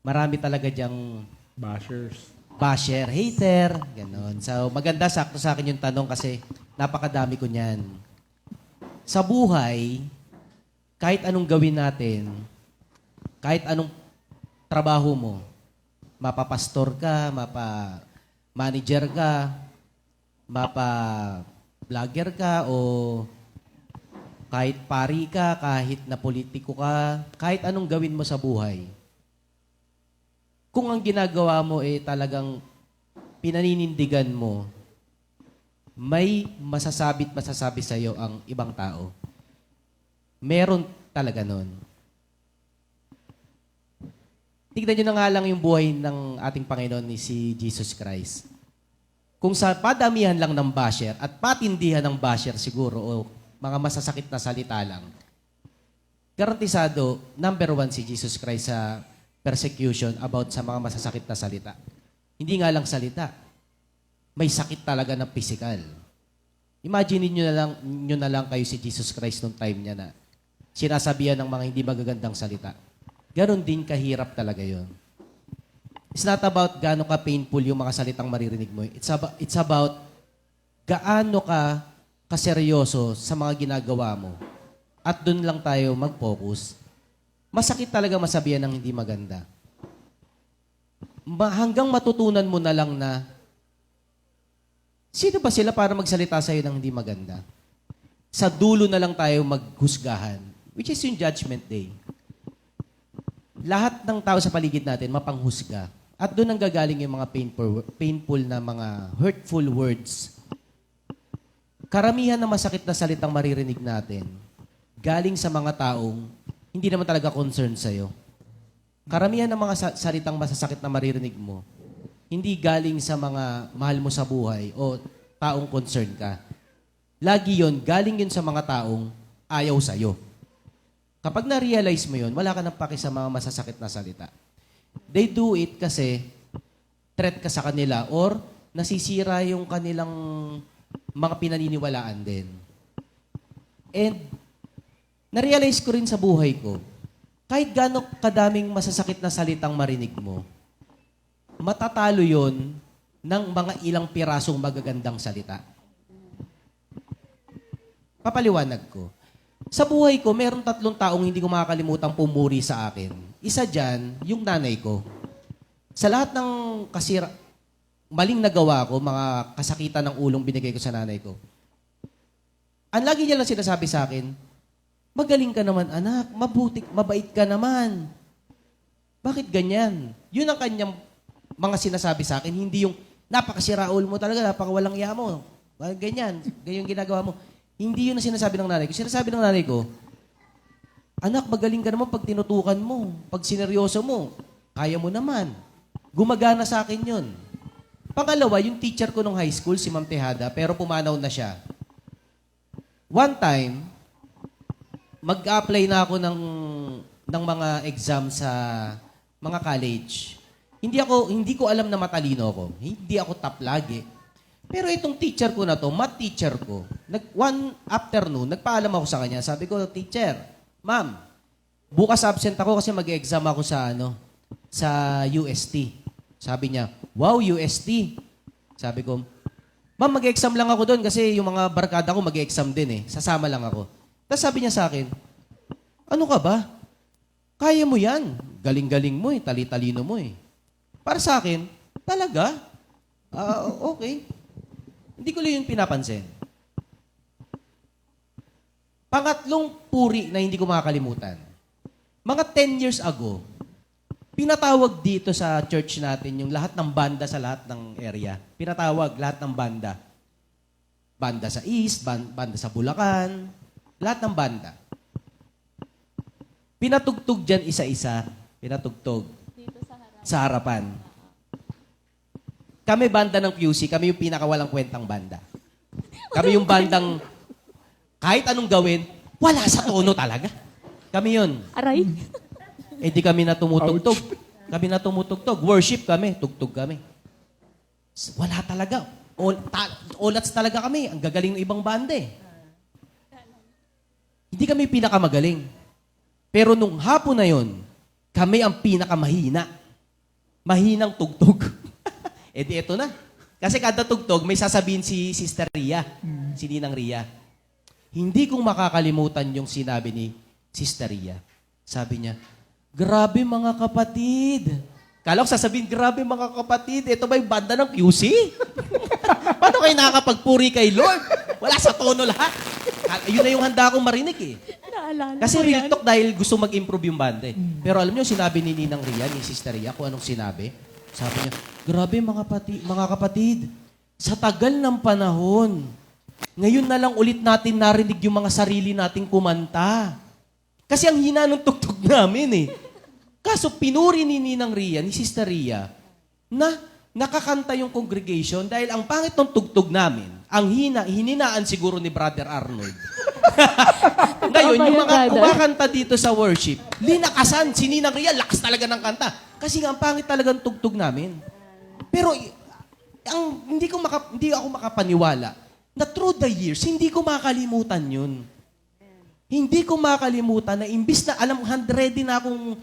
marami talaga dyang basher, hater, gano'n. So maganda, sakto sa akin yung tanong kasi napakadami ko niyan. Sa buhay, kahit anong gawin natin, kahit anong trabaho mo, mapapastor ka, mapa-manager ka, mapa-vlogger ka, o kahit pari ka, kahit na politiko ka, kahit anong gawin mo sa buhay, kung ang ginagawa mo talagang pinaninindigan mo, may masasabi sa'yo ang ibang tao. Meron talaga nun. Tignan nyo na nga lang yung buhay ng ating Panginoon ni si Jesus Christ. Kung sa padamihan lang ng basher at patindihan ng basher siguro o mga masasakit na salita lang, garantisado, number 1 si Jesus Christ sa persecution about sa mga masasakit na salita. Hindi nga lang salita. May sakit talaga ng physical. Imagine nyo na lang kayo si Jesus Christ nung time niya na sinasabihan ng mga hindi magagandang salita. Ganon din kahirap talaga yon. It's not about gaano ka painful yung mga salitang maririnig mo. It's about gaano ka kaseryoso sa mga ginagawa mo. At doon lang tayo mag-focus. Masakit talaga masabihan ng hindi maganda. Hanggang matutunan mo na lang na sino ba sila para magsalita sa'yo ng hindi maganda? Sa dulo na lang tayo maghusgahan, which is yung judgment day. Lahat ng tao sa paligid natin mapanghusga. At doon ang gagaling yung mga painful na mga hurtful words. Karamihan ng masakit na salitang maririnig natin, galing sa mga taong hindi naman talaga concerned sa'yo. Karamihan ng mga salitang masasakit na maririnig mo, hindi galing sa mga mahal mo sa buhay o taong concerned ka. Lagi yon, galing yun sa mga taong ayaw sa'yo. Kapag na-realize mo yun, wala ka nang paki sa mga masasakit na salita. They do it kasi threat ka sa kanila or nasisira yung kanilang mga pinaniniwalaan din. And na-realize ko rin sa buhay ko, kahit gaano kadaming masasakit na salitang marinig mo, matatalo yon ng mga ilang pirasong magagandang salita. Papaliwanag ko. Sa buhay ko, meron 3 taong hindi ko makakalimutang pumuri sa akin. Isa dyan, yung nanay ko. Sa lahat ng maling nagawa ko, mga kasakitan ng ulong binigay ko sa nanay ko, ang lagi niya lang sinasabi sa akin, magaling ka naman anak, mabait ka naman. Bakit ganyan? Yun ang kanyang mga sinasabi sa akin, hindi yung napakasiraul mo talaga, napakawalang iya mo. Ganyan ginagawa mo. Hindi yun ang sinasabi ng nanay ko. Sinasabi ng nanay ko, anak, magaling ka naman pag tinutukan mo, pag sineryoso mo, kaya mo naman. Gumagana sa akin yun. Pangalawa, yung teacher ko nung high school, si Ma'am Tejada, pero pumanaw na siya. One time, mag-apply na ako ng mga exam sa mga college. Hindi ko alam na matalino ako. Hindi ako top lagi. Pero itong teacher ko na to, math teacher ko, one afternoon, nagpaalam ako sa kanya. Sabi ko, teacher, ma'am, bukas absent ako kasi mag-exam ako sa UST. Sabi niya, wow, UST. Sabi ko, ma'am, mag-exam lang ako doon kasi yung mga barkada ko mag-exam din eh. Sasama lang ako. Tapos sabi niya sa akin, ano ka ba? Kaya mo yan. Galing-galing mo eh. Tali-talino mo eh. Para sa akin, talaga? Okay. Hindi ko lang yung pinapansin. Pangatlong puri na hindi ko makakalimutan. Mga 10 years ago, pinatawag dito sa church natin yung lahat ng banda sa lahat ng area. Pinatawag lahat ng banda. Banda sa East, banda sa Bulacan, lahat ng banda. Pinatugtog dyan isa-isa. Pinatugtog. Sa harapan. Kami banda ng QC, kami yung pinakawalang kwentang banda. Kami yung bandang kahit anong gawin, wala sa tono talaga. Kami yun. Aray. Di kami na tumutugtog. Kami na tumutugtog. Worship kami, tugtog kami. Wala talaga. Olats talaga kami. Ang gagaling ng ibang banda eh. Hindi kami pinakamagaling. Pero nung hapon na yon, kami ang pinakamahina. Mahinang tugtog. Di eto na. Kasi kada tugtog, may sasabihin si Sister Ria, si Ninang Ria. Hindi kong makakalimutan yung sinabi ni Sister Ria. Sabi niya, grabe mga kapatid. Kala ko sasabihin, grabe mga kapatid, ito ba yung banda ng QC? Paano kayo nakakapagpuri kay Lord? Wala sa tono lahat. Yun na yung handa akong marinig eh. Kasi real talk dahil gusto mag-improve yung banda eh. Pero alam niyo, sinabi ni Ninang Ria, ni Sister Ria, kung anong sinabi. Sabi niya, grabe mga kapatid, sa tagal ng panahon, ngayon na lang ulit natin narinig yung mga sarili nating kumanta. Kasi ang hina ng tugtog namin eh. Kaso pinuri ni Ninang Ria, ni Sister Ria, na nakakanta yung congregation dahil ang pangit ng tugtog namin, ang hininaan siguro ni Brother Arnold. Ngayon, yung mga kumakanta dito sa worship, linakasan, si Ninang Ria, lakas talaga ng kanta. Kasi nga, ang pangit talagang tugtog namin. Pero, hindi ako makapaniwala na through the years, hindi ko makalimutan yun. Hindi ko makalimutan na imbis na ready na akong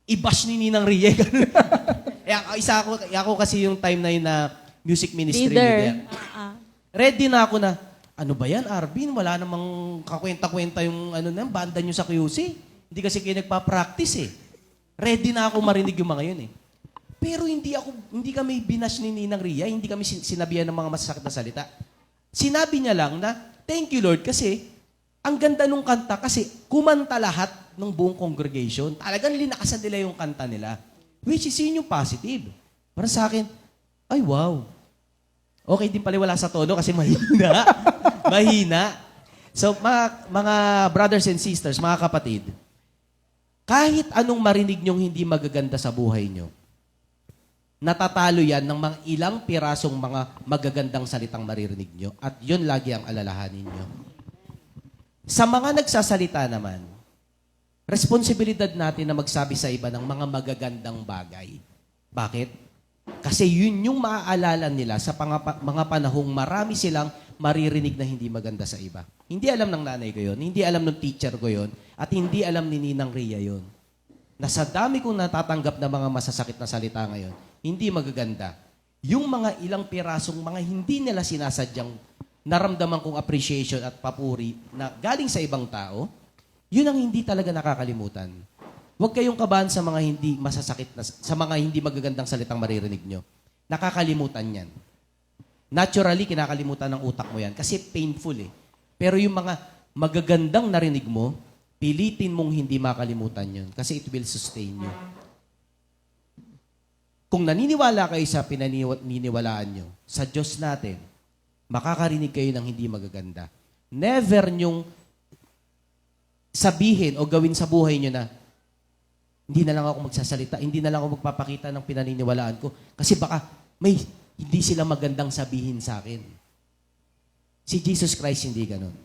i-bash ni Ninang Ria. Ako kasi yung time na yun na music ministry leader. Ready na ako na, ano ba yan, Arvin? Wala namang kakwenta-kwenta yung banda nyo sa QC. Hindi kasi kayo nagpa-practice eh. Ready na ako marinig yung mga yun eh. Pero hindi kami binash ni Ninang Ria, hindi kami sinabihan ng mga masasakit na salita. Sinabi niya lang na, thank you Lord, kasi ang ganda nung kanta kasi kumanta lahat ng buong congregation. Talagang linakasan nila yung kanta nila. Which is yun yung positive. Para sa akin, ay wow. Okay din pala wala sa tono kasi mahina. Mahina. So mga brothers and sisters, mga kapatid, kahit anong marinig nyong hindi magaganda sa buhay nyo, natatalo yan ng mga ilang pirasong mga magagandang salitang maririnig nyo. At yun lagi ang alalahanin nyo. Sa mga nagsasalita naman, responsibilidad natin na magsabi sa iba ng mga magagandang bagay. Bakit? Kasi yun yung maaalala nila sa mga panahong marami silang maririnig na hindi maganda sa iba. Hindi alam ng nanay ko yun, hindi alam ng teacher ko yun, at hindi alam ni Ninang Ria yun. na sa dami kong natatanggap na mga masasakit na salita ngayon, hindi magaganda. Yung mga ilang pirasong mga hindi nila sinasadyang naramdaman kong appreciation at papuri na galing sa ibang tao, yun ang hindi talaga nakakalimutan. Huwag kayong kabahan sa mga hindi masasakit na, sa mga hindi magagandang salitang maririnig nyo. Nakakalimutan yan. Naturally, kinakalimutan ng utak mo yan kasi painful eh. Pero yung mga magagandang narinig mo, pilitin mong hindi makalimutan yun kasi it will sustain you. Kung naniniwala kayo sa pinaniniwalaan nyo, sa Diyos natin, makakarinig kayo ng hindi magaganda. Never nyong sabihin o gawin sa buhay nyo na hindi na lang ako magsasalita, hindi na lang ako magpapakita ng pinaniniwalaan ko kasi baka may hindi sila magandang sabihin sa akin. Si Jesus Christ hindi ganun.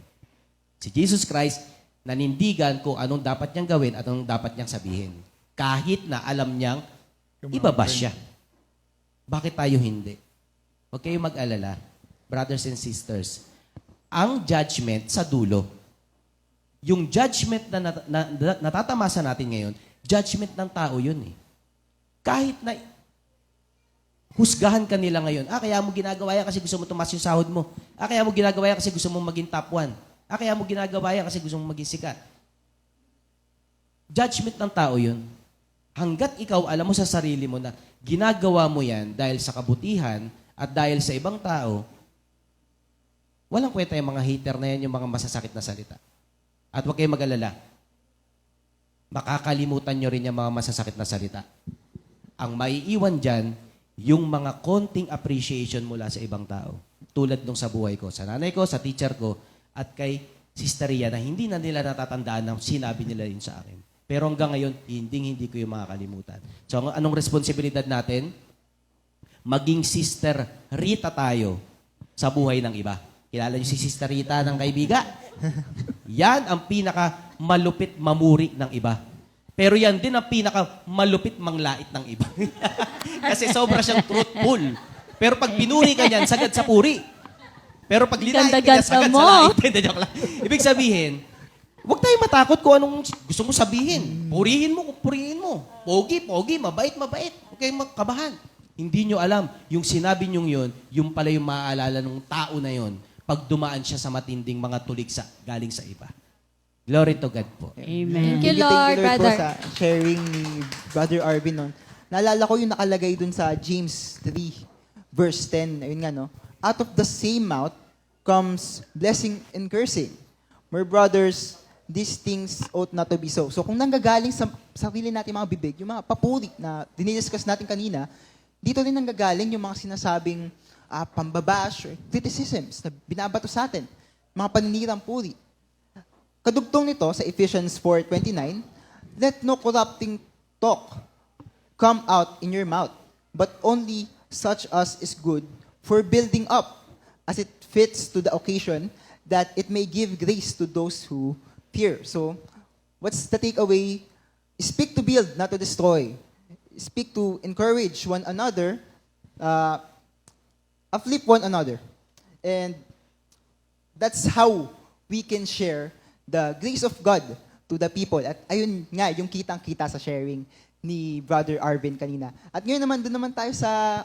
Si Jesus Christ nanindigan kung anong dapat niyang gawin at anong dapat niyang sabihin. Kahit na alam niyang ibabash siya. Bakit tayo hindi? Huwag kayong mag-alala, brothers and sisters. Ang judgment sa dulo. Yung judgment na natatamasa natin ngayon, judgment ng tao yun eh. Kahit na husgahan ka nila ngayon, kaya mo ginagawa yan kasi gusto mo tumas yung sahod mo. Kaya mo ginagawa yan kasi gusto mo maging top 1. Kaya mo ginagawa yan kasi gusto mo maging sikat. Judgment ng tao yun. Hanggat ikaw alam mo sa sarili mo na ginagawa mo yan dahil sa kabutihan at dahil sa ibang tao, walang kwenta yung mga hater na yan, yung mga masasakit na salita. At huwag kayong mag-alala. Makakalimutan nyo rin yung mga masasakit na salita. Ang maiiwan dyan, yung mga konting appreciation mula sa ibang tao. Tulad nung sa buhay ko, sa nanay ko, sa teacher ko, at kay Sister Ria na hindi na nila natatandaan na sinabi nila yun sa akin. Pero hanggang ngayon, hindi ko yung makakalimutan. So, anong responsibilidad natin? Maging Sister Rita tayo sa buhay ng iba. Kilala niyo si Sister Rita ng kaibiga? Yan ang pinaka malupit mamuri ng iba. Pero yan din ang pinaka malupit manglait ng iba. Kasi sobra siyang truthful. Pero pag pinuri ka niyan, sagad sa puri. Pero pag linait ka niya, sagad sa lait. Ibig sabihin, huwag tayong matakot kung anong gusto mo sabihin. Purihin mo kung purihin mo. Pogi, mabait. Huwag kayong makabahan. Hindi nyo alam, yung sinabi nyo yun, yung pala yung maaalala ng tao na yun pag dumaan siya sa matinding mga tuligsa galing sa iba. Glory to God po. Amen. Thank you, Lord, po brother. sa sharing ni Brother Arvin nun. Naalala ko yung nakalagay dun sa James 3, verse 10. Ayun nga, no? Out of the same mouth comes blessing and cursing. My brothers, these things ought not to be so. So kung nanggagaling sa sarili natin mga bibig, yung mga papuri na dinidiscuss natin kanina, dito rin nanggagaling yung mga sinasabing pambabash or criticisms na binabato sa atin. Mga paninirang puri. Kadugtong nito sa Ephesians 4:29, let no corrupting talk come out in your mouth, but only such as is good for building up, as it fits to the occasion, that it may give grace to those who fear. So, what's the takeaway? Speak to build, not to destroy. Speak to encourage one another, uplift one another. And that's how we can share the grace of God to the people. At ayun nga, yung kitang-kita sa sharing ni Brother Arvin kanina. At ngayon naman, doon naman tayo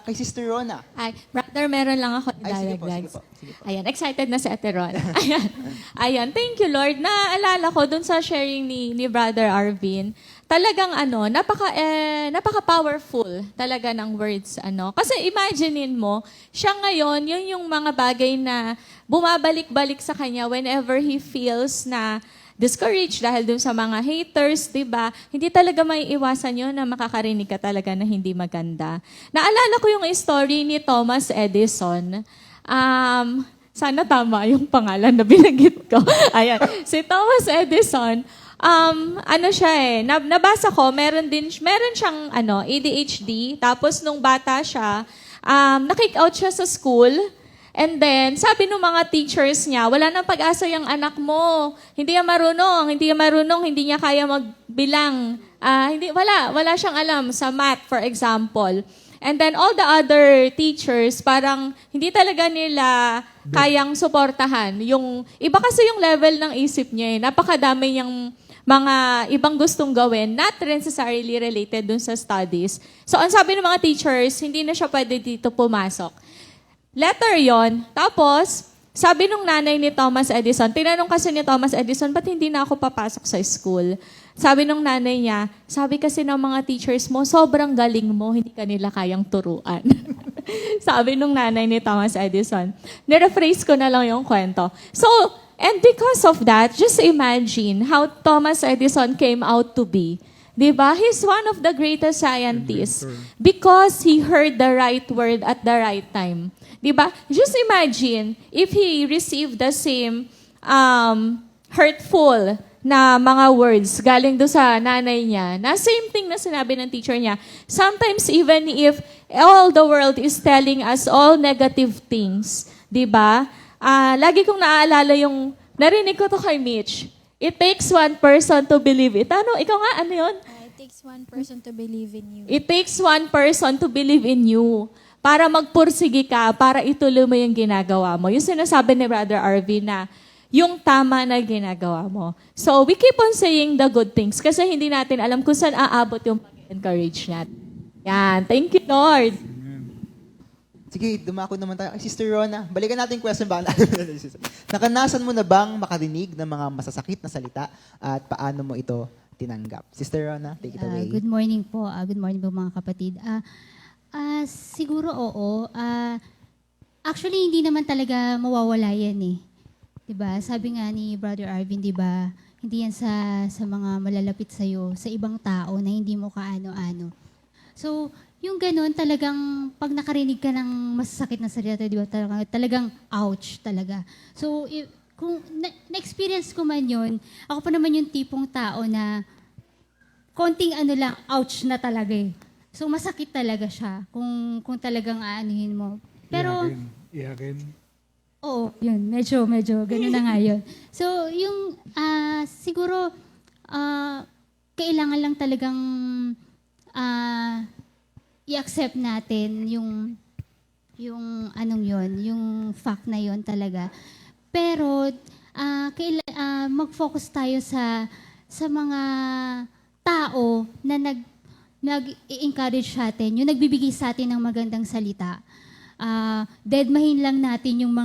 kay Sister Rona. Ay, brother, meron lang ako Sige po. Ayan, excited na si Ate Ron. Ayan, thank you, Lord. Naalala ko dun sa sharing ni Brother Arvin, talagang napaka-powerful talaga ng words. Kasi imaginein mo, siya ngayon, yun yung mga bagay na bumabalik-balik sa kanya whenever he feels na discouraged dahil dun sa mga haters, diba? Hindi talaga may iwasan yun na makakarinig ka talaga na hindi maganda. Naalala ko yung story ni Thomas Edison. Sana tama yung pangalan na binanggit ko. Ayan. Si Thomas Edison, nabasa ko, meron siyang ADHD. Tapos nung bata siya, na-kick out siya sa school. And then, sabi ng mga teachers niya, wala nang pag-asa yung anak mo. Hindi niya kaya magbilang. Wala siyang alam sa math, for example. And then, all the other teachers, parang hindi talaga nila kayang suportahan. Iba kasi yung level ng isip niya. Napakadami niyang mga ibang gustong gawin, not necessarily related dun sa studies. So, ang sabi ng mga teachers, hindi na siya pwede dito pumasok. Letter yon. Tapos, sabi nung nanay ni Thomas Edison, tinanong kasi ni Thomas Edison, ba't hindi na ako papasok sa school? Sabi nung nanay niya, sabi kasi ng mga teachers mo, sobrang galing mo, hindi ka nila kayang turuan. Sabi nung nanay ni Thomas Edison. Nirephrase ko na lang yung kwento. So, and because of that, just imagine how Thomas Edison came out to be. Diba? He's one of the greatest scientists because he heard the right word at the right time. Diba? Just imagine if he received the same hurtful na mga words galing do sa nanay niya, na same thing na sinabi ng teacher niya. Sometimes even if all the world is telling us all negative things, diba? Lagi kong naaalala yung, narinig ko to kay Mitch. It takes one person to believe it. Ano? Ikaw nga, ano yun? It takes one person to believe in you. It takes one person to believe in you para magpursige ka, para ituloy mo yung ginagawa mo. Yung sinasabi ni Brother Arvin na yung tama na ginagawa mo. So, we keep on saying the good things kasi hindi natin alam kung saan aabot yung pag-encourage natin. Yan. Thank you, Lord. Sige, dumako naman tayo. Ay, Sister Rona, balikan natin yung question ba? Nakanasan mo na bang makarinig ng mga masasakit na salita at paano mo ito tinanggap? Sister Rona, take it away. Good morning po. Good morning po mga kapatid. Siguro oo. Actually, hindi naman talaga mawawala yan eh. Diba? Sabi nga ni Brother Arvin, diba? Hindi yan sa mga malalapit sa'yo, sa ibang tao na hindi mo kaano-ano. So, yung ganun, talagang pag nakarinig ka ng masasakit na salita, di ba, talagang ouch talaga. So, kung na-experience ko man yun, ako pa naman yung tipong tao na konting ano lang, ouch na talaga eh. So, masakit talaga siya kung talagang aanuhin mo. Pero, Iyakin. oo, yun, medyo, ganun na nga yun. So, yung, siguro, kailangan lang talagang, i-accept natin yung anong yon, yung fact na yon talaga. Pero mag-focus tayo sa mga tao na nag-encourage sa atin, yung nagbibigay sa atin ng magandang salita. Deadmahin lang natin yung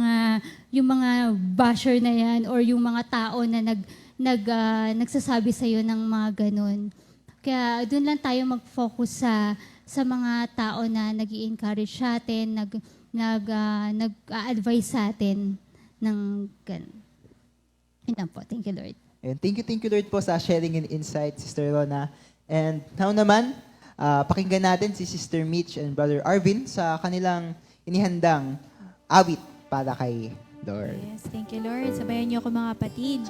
mga basher na yan or yung mga tao na nagsasabi sa iyo ng mga ganun. Kaya doon lang tayo mag-focus sa mga tao na nag-i-encourage sa atin, nag-a-advise sa atin ng ganun. Yun po. Thank you, Lord. And thank you, Lord po sa sharing and insight, Sister Rona. And now naman, pakinggan natin si Sister Mitch and Brother Arvin sa kanilang inihandang awit para kay Lord. Yes, thank you, Lord. Sabayan niyo ako mga kapatid.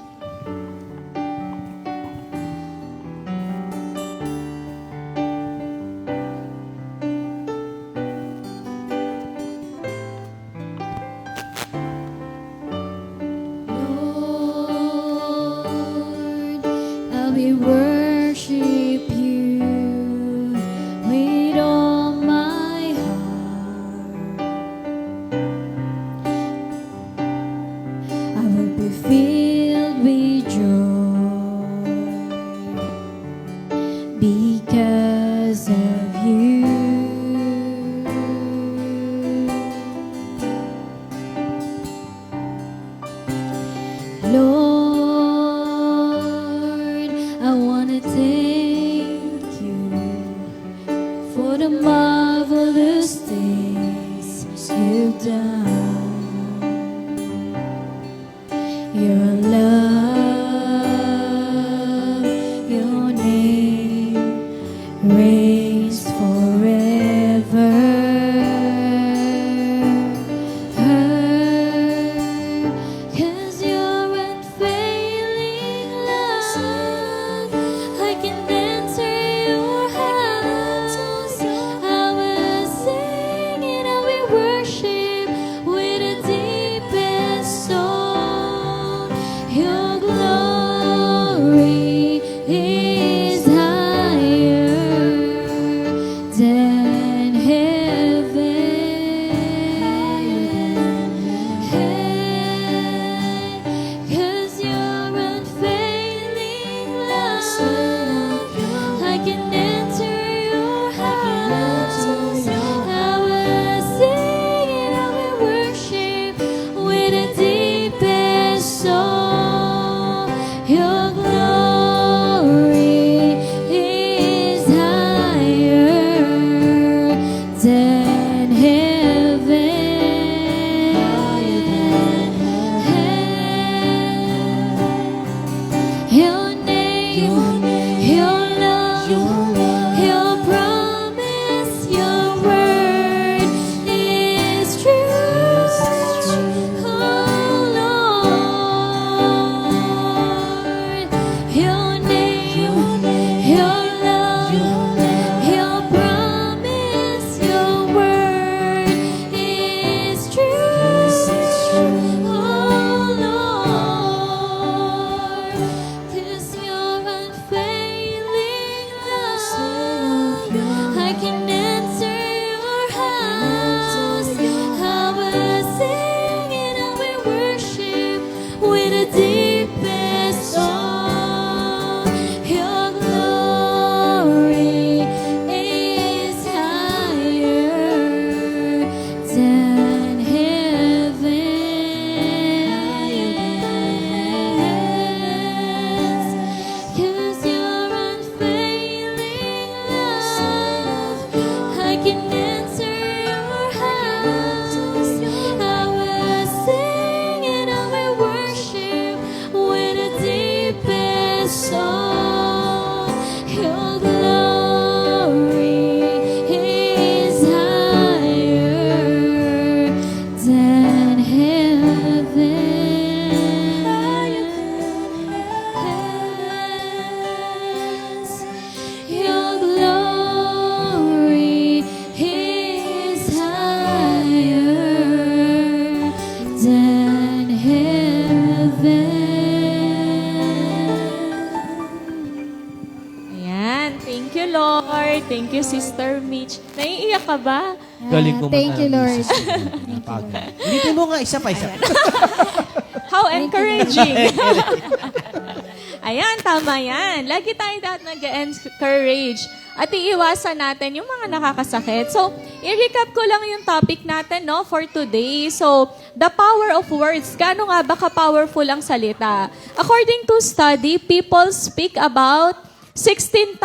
We worship you with all my heart. I will be filled with joy because of you. Lord, I want to thank you for the marvelous things you've done. Your love, your name reigns forever. 'Cause your unfailing love, I can enter your house. I will sing and I will worship with a deepest soul. Your Lord. Thank you, Sister Mitch. Naiiyak ka ba? Galing ko Thank you, Lord. Ulitin mo nga, isa pa. How encouraging. Ayan, tama yan. Lagi tayo dapat nag-encourage at iiwasan natin yung mga nakakasakit. So, i-recap ko lang yung topic natin no, for today. So, the power of words. Gaano nga ba ka-powerful ang salita? According to study, people speak about 16,000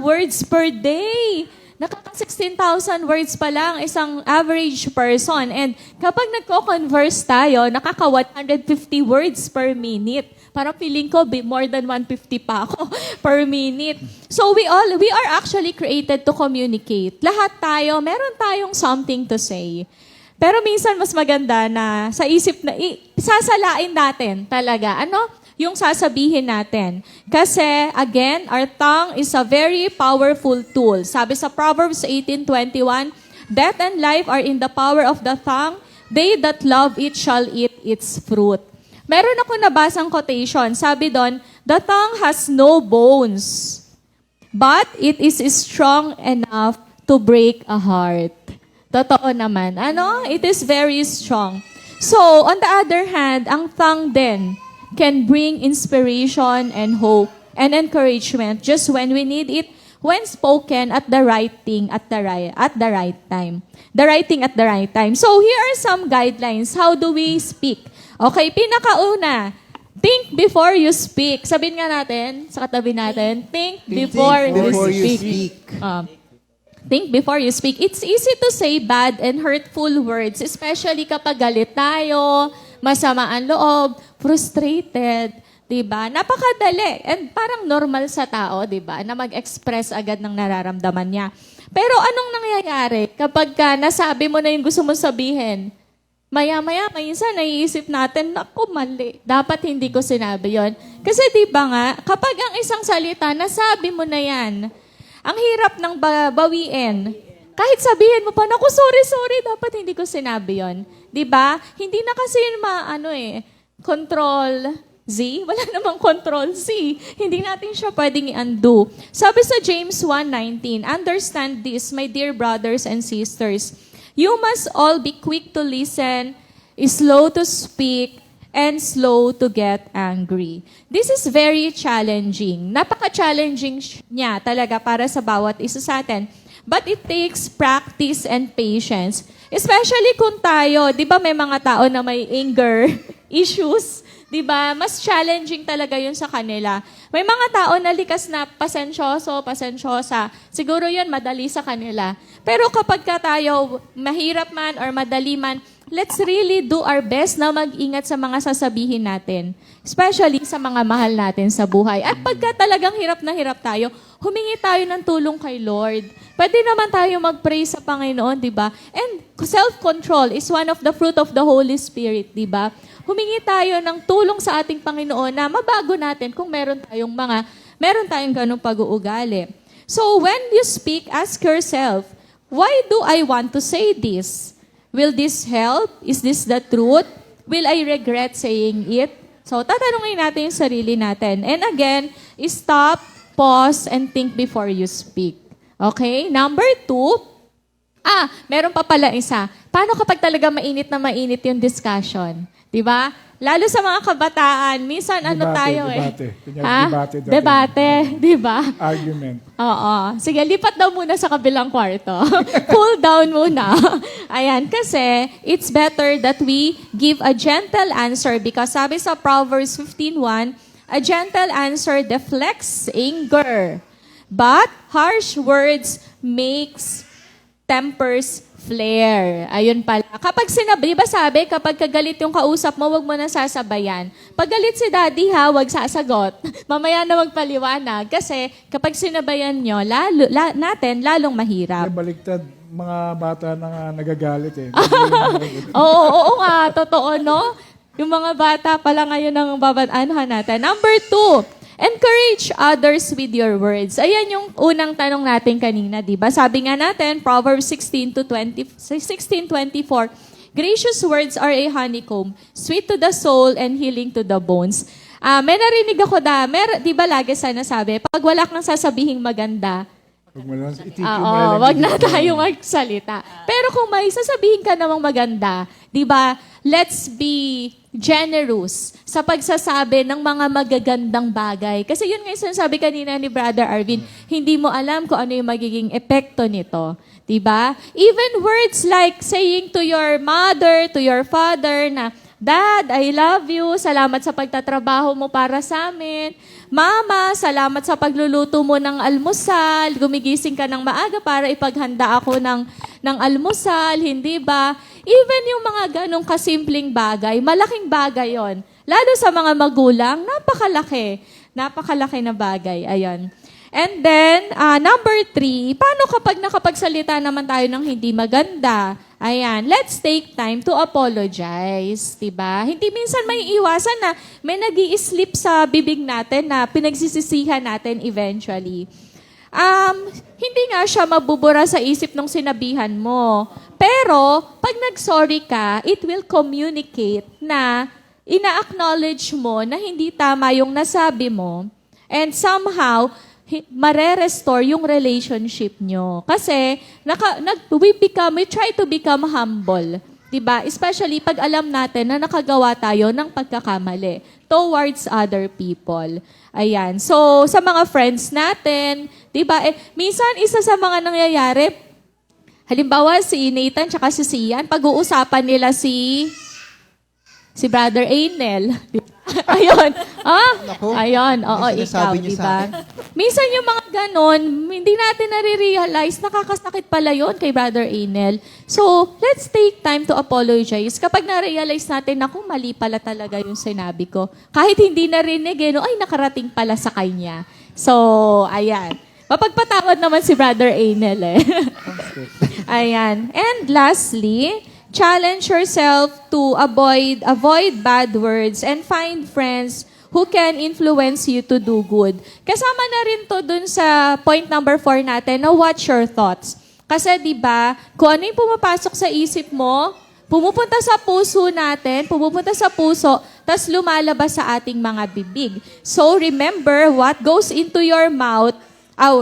words per day. Nakaka-16,000 words pa lang isang average person. And kapag nagko-converse tayo, nakaka-150 words per minute. Parang feeling ko more than 150 pa ako per minute. So we are actually created to communicate. Lahat tayo, meron tayong something to say. Pero minsan mas maganda na sa isip na, sasalain natin talaga. Ano? Yung sasabihin natin. Kasi, again, our tongue is a very powerful tool. Sabi sa Proverbs 18:21, death and life are in the power of the tongue. They that love it shall eat its fruit. Meron ako nabasang quotation. Sabi doon, the tongue has no bones, but it is strong enough to break a heart. Totoo naman. Ano? It is very strong. So, on the other hand, ang tongue din can bring inspiration and hope and encouragement just when we need it, when spoken at the right thing at the right time. The right thing at the right time. So, here are some guidelines. How do we speak? Okay, pinakauna, think before you speak. Sabihin nga natin, sa katabi natin, think before you speak. Think before you speak. It's easy to say bad and hurtful words, especially kapag galit tayo, masama ang loob, frustrated, diba? Napakadali. And parang normal sa tao, diba? Na mag-express agad ng nararamdaman niya. Pero anong nangyayari kapag nasabi mo na yung gusto mo sabihin? Maya-maya, minsan naiisip natin, naku, mali. Dapat hindi ko sinabi yon. Kasi di ba nga, kapag ang isang salita, nasabi mo na yan, ang hirap ng bawiin. Kahit sabihin mo pa, naku, sorry, dapat hindi ko sinabi yon. Di ba? Hindi na kasi control Z. Wala namang control Z. Hindi natin siya pwedeng i-undo. Sabi sa James 1:19, understand this, my dear brothers and sisters. You must all be quick to listen, slow to speak, and slow to get angry. This is very challenging. Napaka-challenging niya talaga para sa bawat isa sa atin. But it takes practice and patience. Especially kung tayo, di ba may mga tao na may anger issues, di ba? Mas challenging talaga yun sa kanila. May mga tao na likas na pasensyosa. Siguro yun madali sa kanila. Pero kapag tayo mahirap man or madali man, let's really do our best na mag-ingat sa mga sasabihin natin. Especially sa mga mahal natin sa buhay. At pagka talagang hirap na hirap tayo, humingi tayo ng tulong kay Lord. Pwede naman tayo mag-pray sa Panginoon, di ba? And self-control is one of the fruit of the Holy Spirit, di ba? Humingi tayo ng tulong sa ating Panginoon na mabago natin kung meron tayong ganung pag-uugali. So when you speak, ask yourself, why do I want to say this? Will this help? Is this the truth? Will I regret saying it? So, tatanungin natin yung sarili natin. And again, stop, pause, and think before you speak. Okay? Number 2, meron pa pala isa. Paano kapag talaga mainit na mainit yung discussion? Diba? Lalo sa mga kabataan, minsan Debate. Debate, di ba? Argument. Oo. Sige, lipat daw muna sa kabilang kwarto. Cool down muna. Ayan, kasi it's better that we give a gentle answer because sabi sa Proverbs 15:1, a gentle answer deflects anger, but harsh words makes tempers flare. Ayun pala. Kapag sinabi, ba sabi, kapag kagalit yung kausap mo, wag mo na sasabayan. Pag galit si daddy ha, wag sasagot. Mamaya na magpaliwanag. Kasi kapag sinabayan nyo, lalong mahirap. Baliktad, mga bata na nga nagagalit Oo nga, totoo, no? Yung mga bata pala ngayon ang babanahan natin. Number 2, encourage others with your words. Ayan yung unang tanong natin kanina, di ba? Sabi nga natin, Proverbs 16:24, gracious words are a honeycomb, sweet to the soul and healing to the bones. May narinig ako di ba lagi sana sabi, pag wala kang sasabihing maganda, Huwag mo lang, itikyo mo Oo, lang wag yung na bibig mo. tayo magsalita. Pero kung may sasabihin ka namang maganda, di ba, let's be generous sa pagsasabi ng mga magagandang bagay. Kasi yun nga yung sinasabi kanina ni Brother Arvin, hindi mo alam kung ano yung magiging epekto nito. Di ba? Even words like saying to your mother, to your father na, Dad, I love you. Salamat sa pagtatrabaho mo para sa amin. Mama, salamat sa pagluluto mo ng almusal. Gumigising ka ng maaga para ipaghanda ako ng almusal. Hindi ba? Even yung mga ganong kasimpleng bagay, malaking bagay yon. Lalo sa mga magulang, napakalaki. Napakalaki na bagay. Ayan. And then, number 3, paano kapag nakapagsalita naman tayo ng hindi maganda? Ayan, let's take time to apologize, diba? Hindi minsan may iwasan na may nag-i-slip sa bibig natin na pinagsisisihan natin eventually. Hindi nga siya mabubura sa isip nung sinabihan mo. Pero, pag nag-sorry ka, it will communicate na ina-acknowledge mo na hindi tama yung nasabi mo. And somehow, mare-restore yung relationship nyo. Kasi, we try to become humble. Diba? Especially pag alam natin na nakagawa tayo ng pagkakamali towards other people. Ayan. So, sa mga friends natin, diba? Minsan, isa sa mga nangyayari, halimbawa si Nathan tsaka si Sian, pag-uusapan nila si Brother Ainel. Ayun. Ayun. Oo, ikaw, diba? Minsan yung mga ganon, hindi natin nare-realize, nakakasakit pala yun kay Brother Ainel. So, let's take time to apologize. Kapag na-realize natin na kung mali pala talaga yung sinabi ko, kahit hindi narinig, ay nakarating pala sa kanya. So, ayan. Mapagpatawad naman si Brother Ainel Ayan. And lastly, challenge yourself to avoid bad words and find friends who can influence you to do good. Kasama na rin to dun sa point number 4 natin na watch your thoughts. Kasi di ba, kung ano yung pumapasok sa isip mo, pumupunta sa puso natin, tas lumalabas sa ating mga bibig. So remember, what goes into your mouth,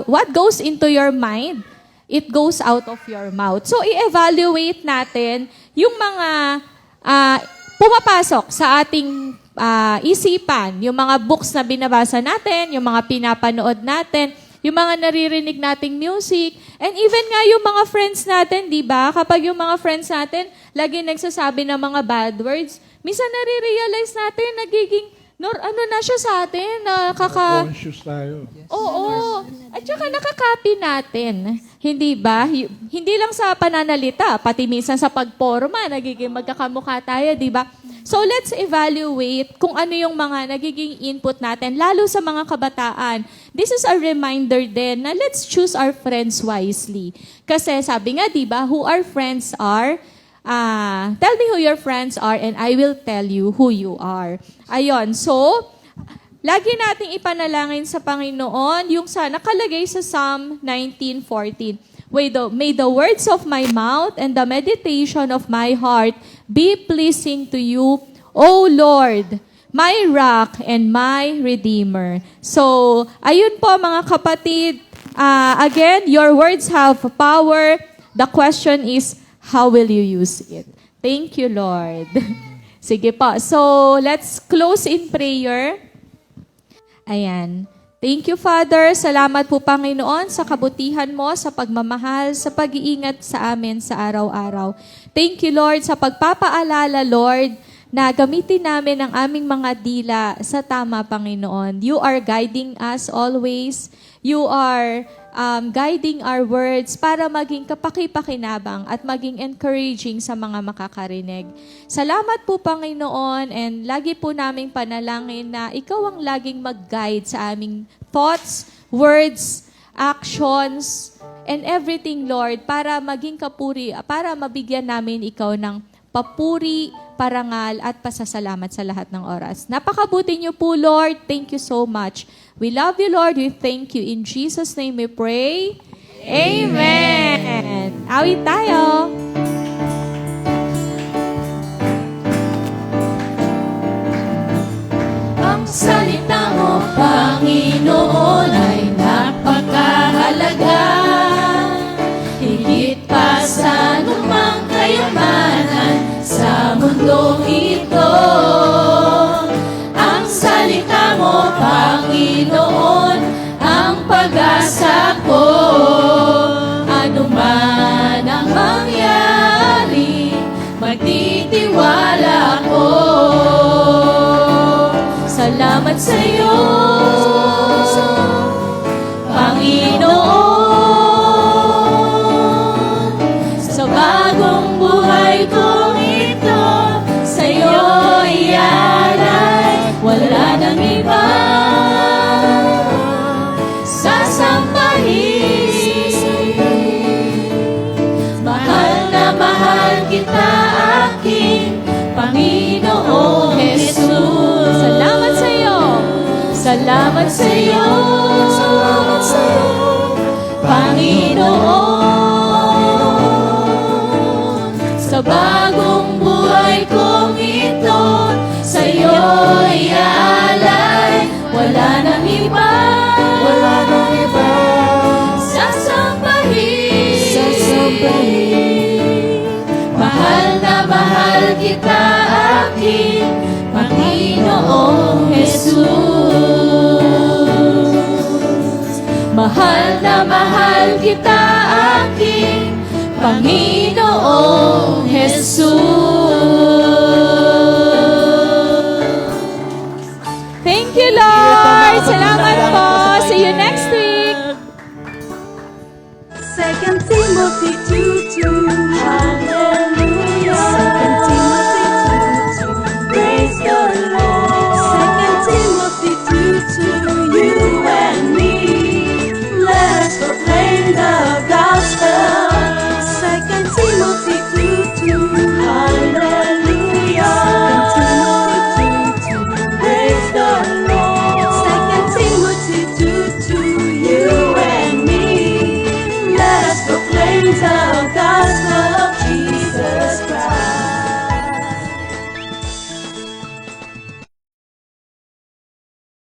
what goes into your mind, it goes out of your mouth. So, i-evaluate natin yung mga pumapasok sa ating isipan, yung mga books na binabasa natin, yung mga pinapanood natin, yung mga naririnig nating music, and even nga yung mga friends natin, di ba? Kapag yung mga friends natin lagi nagsasabi ng mga bad words, minsan nare-realize natin, nagiging ano na siya sa atin, Conscious tayo. Oo. At saka nakakapi natin. Hindi ba? Hindi lang sa pananalita, pati minsan sa pagporma, nagiging magkakamukha tayo, di ba? So let's evaluate kung ano yung mga nagiging input natin, lalo sa mga kabataan. This is a reminder din na let's choose our friends wisely. Kasi sabi nga, di ba, who our friends are, tell me who your friends are and I will tell you who you are. Ayun. So, lagi nating ipanalangin sa Panginoon yung nakalagay sa Psalm 19:14. May the words of my mouth and the meditation of my heart be pleasing to you, O Lord, my rock and my redeemer. So, ayun po mga kapatid. Again, your words have power. The question is, how will you use it? Thank you, Lord. Sige po. So, let's close in prayer. Ayan. Thank you, Father. Salamat po, Panginoon, sa kabutihan mo, sa pagmamahal, sa pag-iingat sa amin sa araw-araw. Thank you, Lord, sa pagpapaalala, Lord, na gamitin namin ang aming mga dila sa tama, Panginoon. You are guiding us always. You are guiding our words para maging kapaki-pakinabang at maging encouraging sa mga makakarinig. Salamat po, Panginoon, and lagi po naming panalangin na Ikaw ang laging mag-guide sa aming thoughts, words, actions, and everything, Lord, para maging kapuri, para mabigyan namin Ikaw ng papuri, parangal, at pasasalamat sa lahat ng oras. Napakabuti niyo po, Lord. Thank you so much. We love you, Lord. We thank you. In Jesus' name we pray. Amen. Awit tayo. Ang salita mo, Panginoon, ay napakahalaga. Salamat sa iyo, Panginoon. Sa bagong buhay kong ito, sa iyo ialay. Wala nang iba sasambahin. Mahal na mahal kita, aking Panginoong Jesus. Salamat sa iyo. Salamat sa iyo. Salamat sa iyo, Panginoon. Sa bagong buhay kong ito, sa iyo iaalay. Wala nang iba. Wala nang iba sasambahin. Mahal na mahal kita, aking Panginoong Jesus. Mahal na mahal kita, aking Panginoong Jesus. Thank you, Lord. Salamat po. See you next week. 2 Timothy 2:2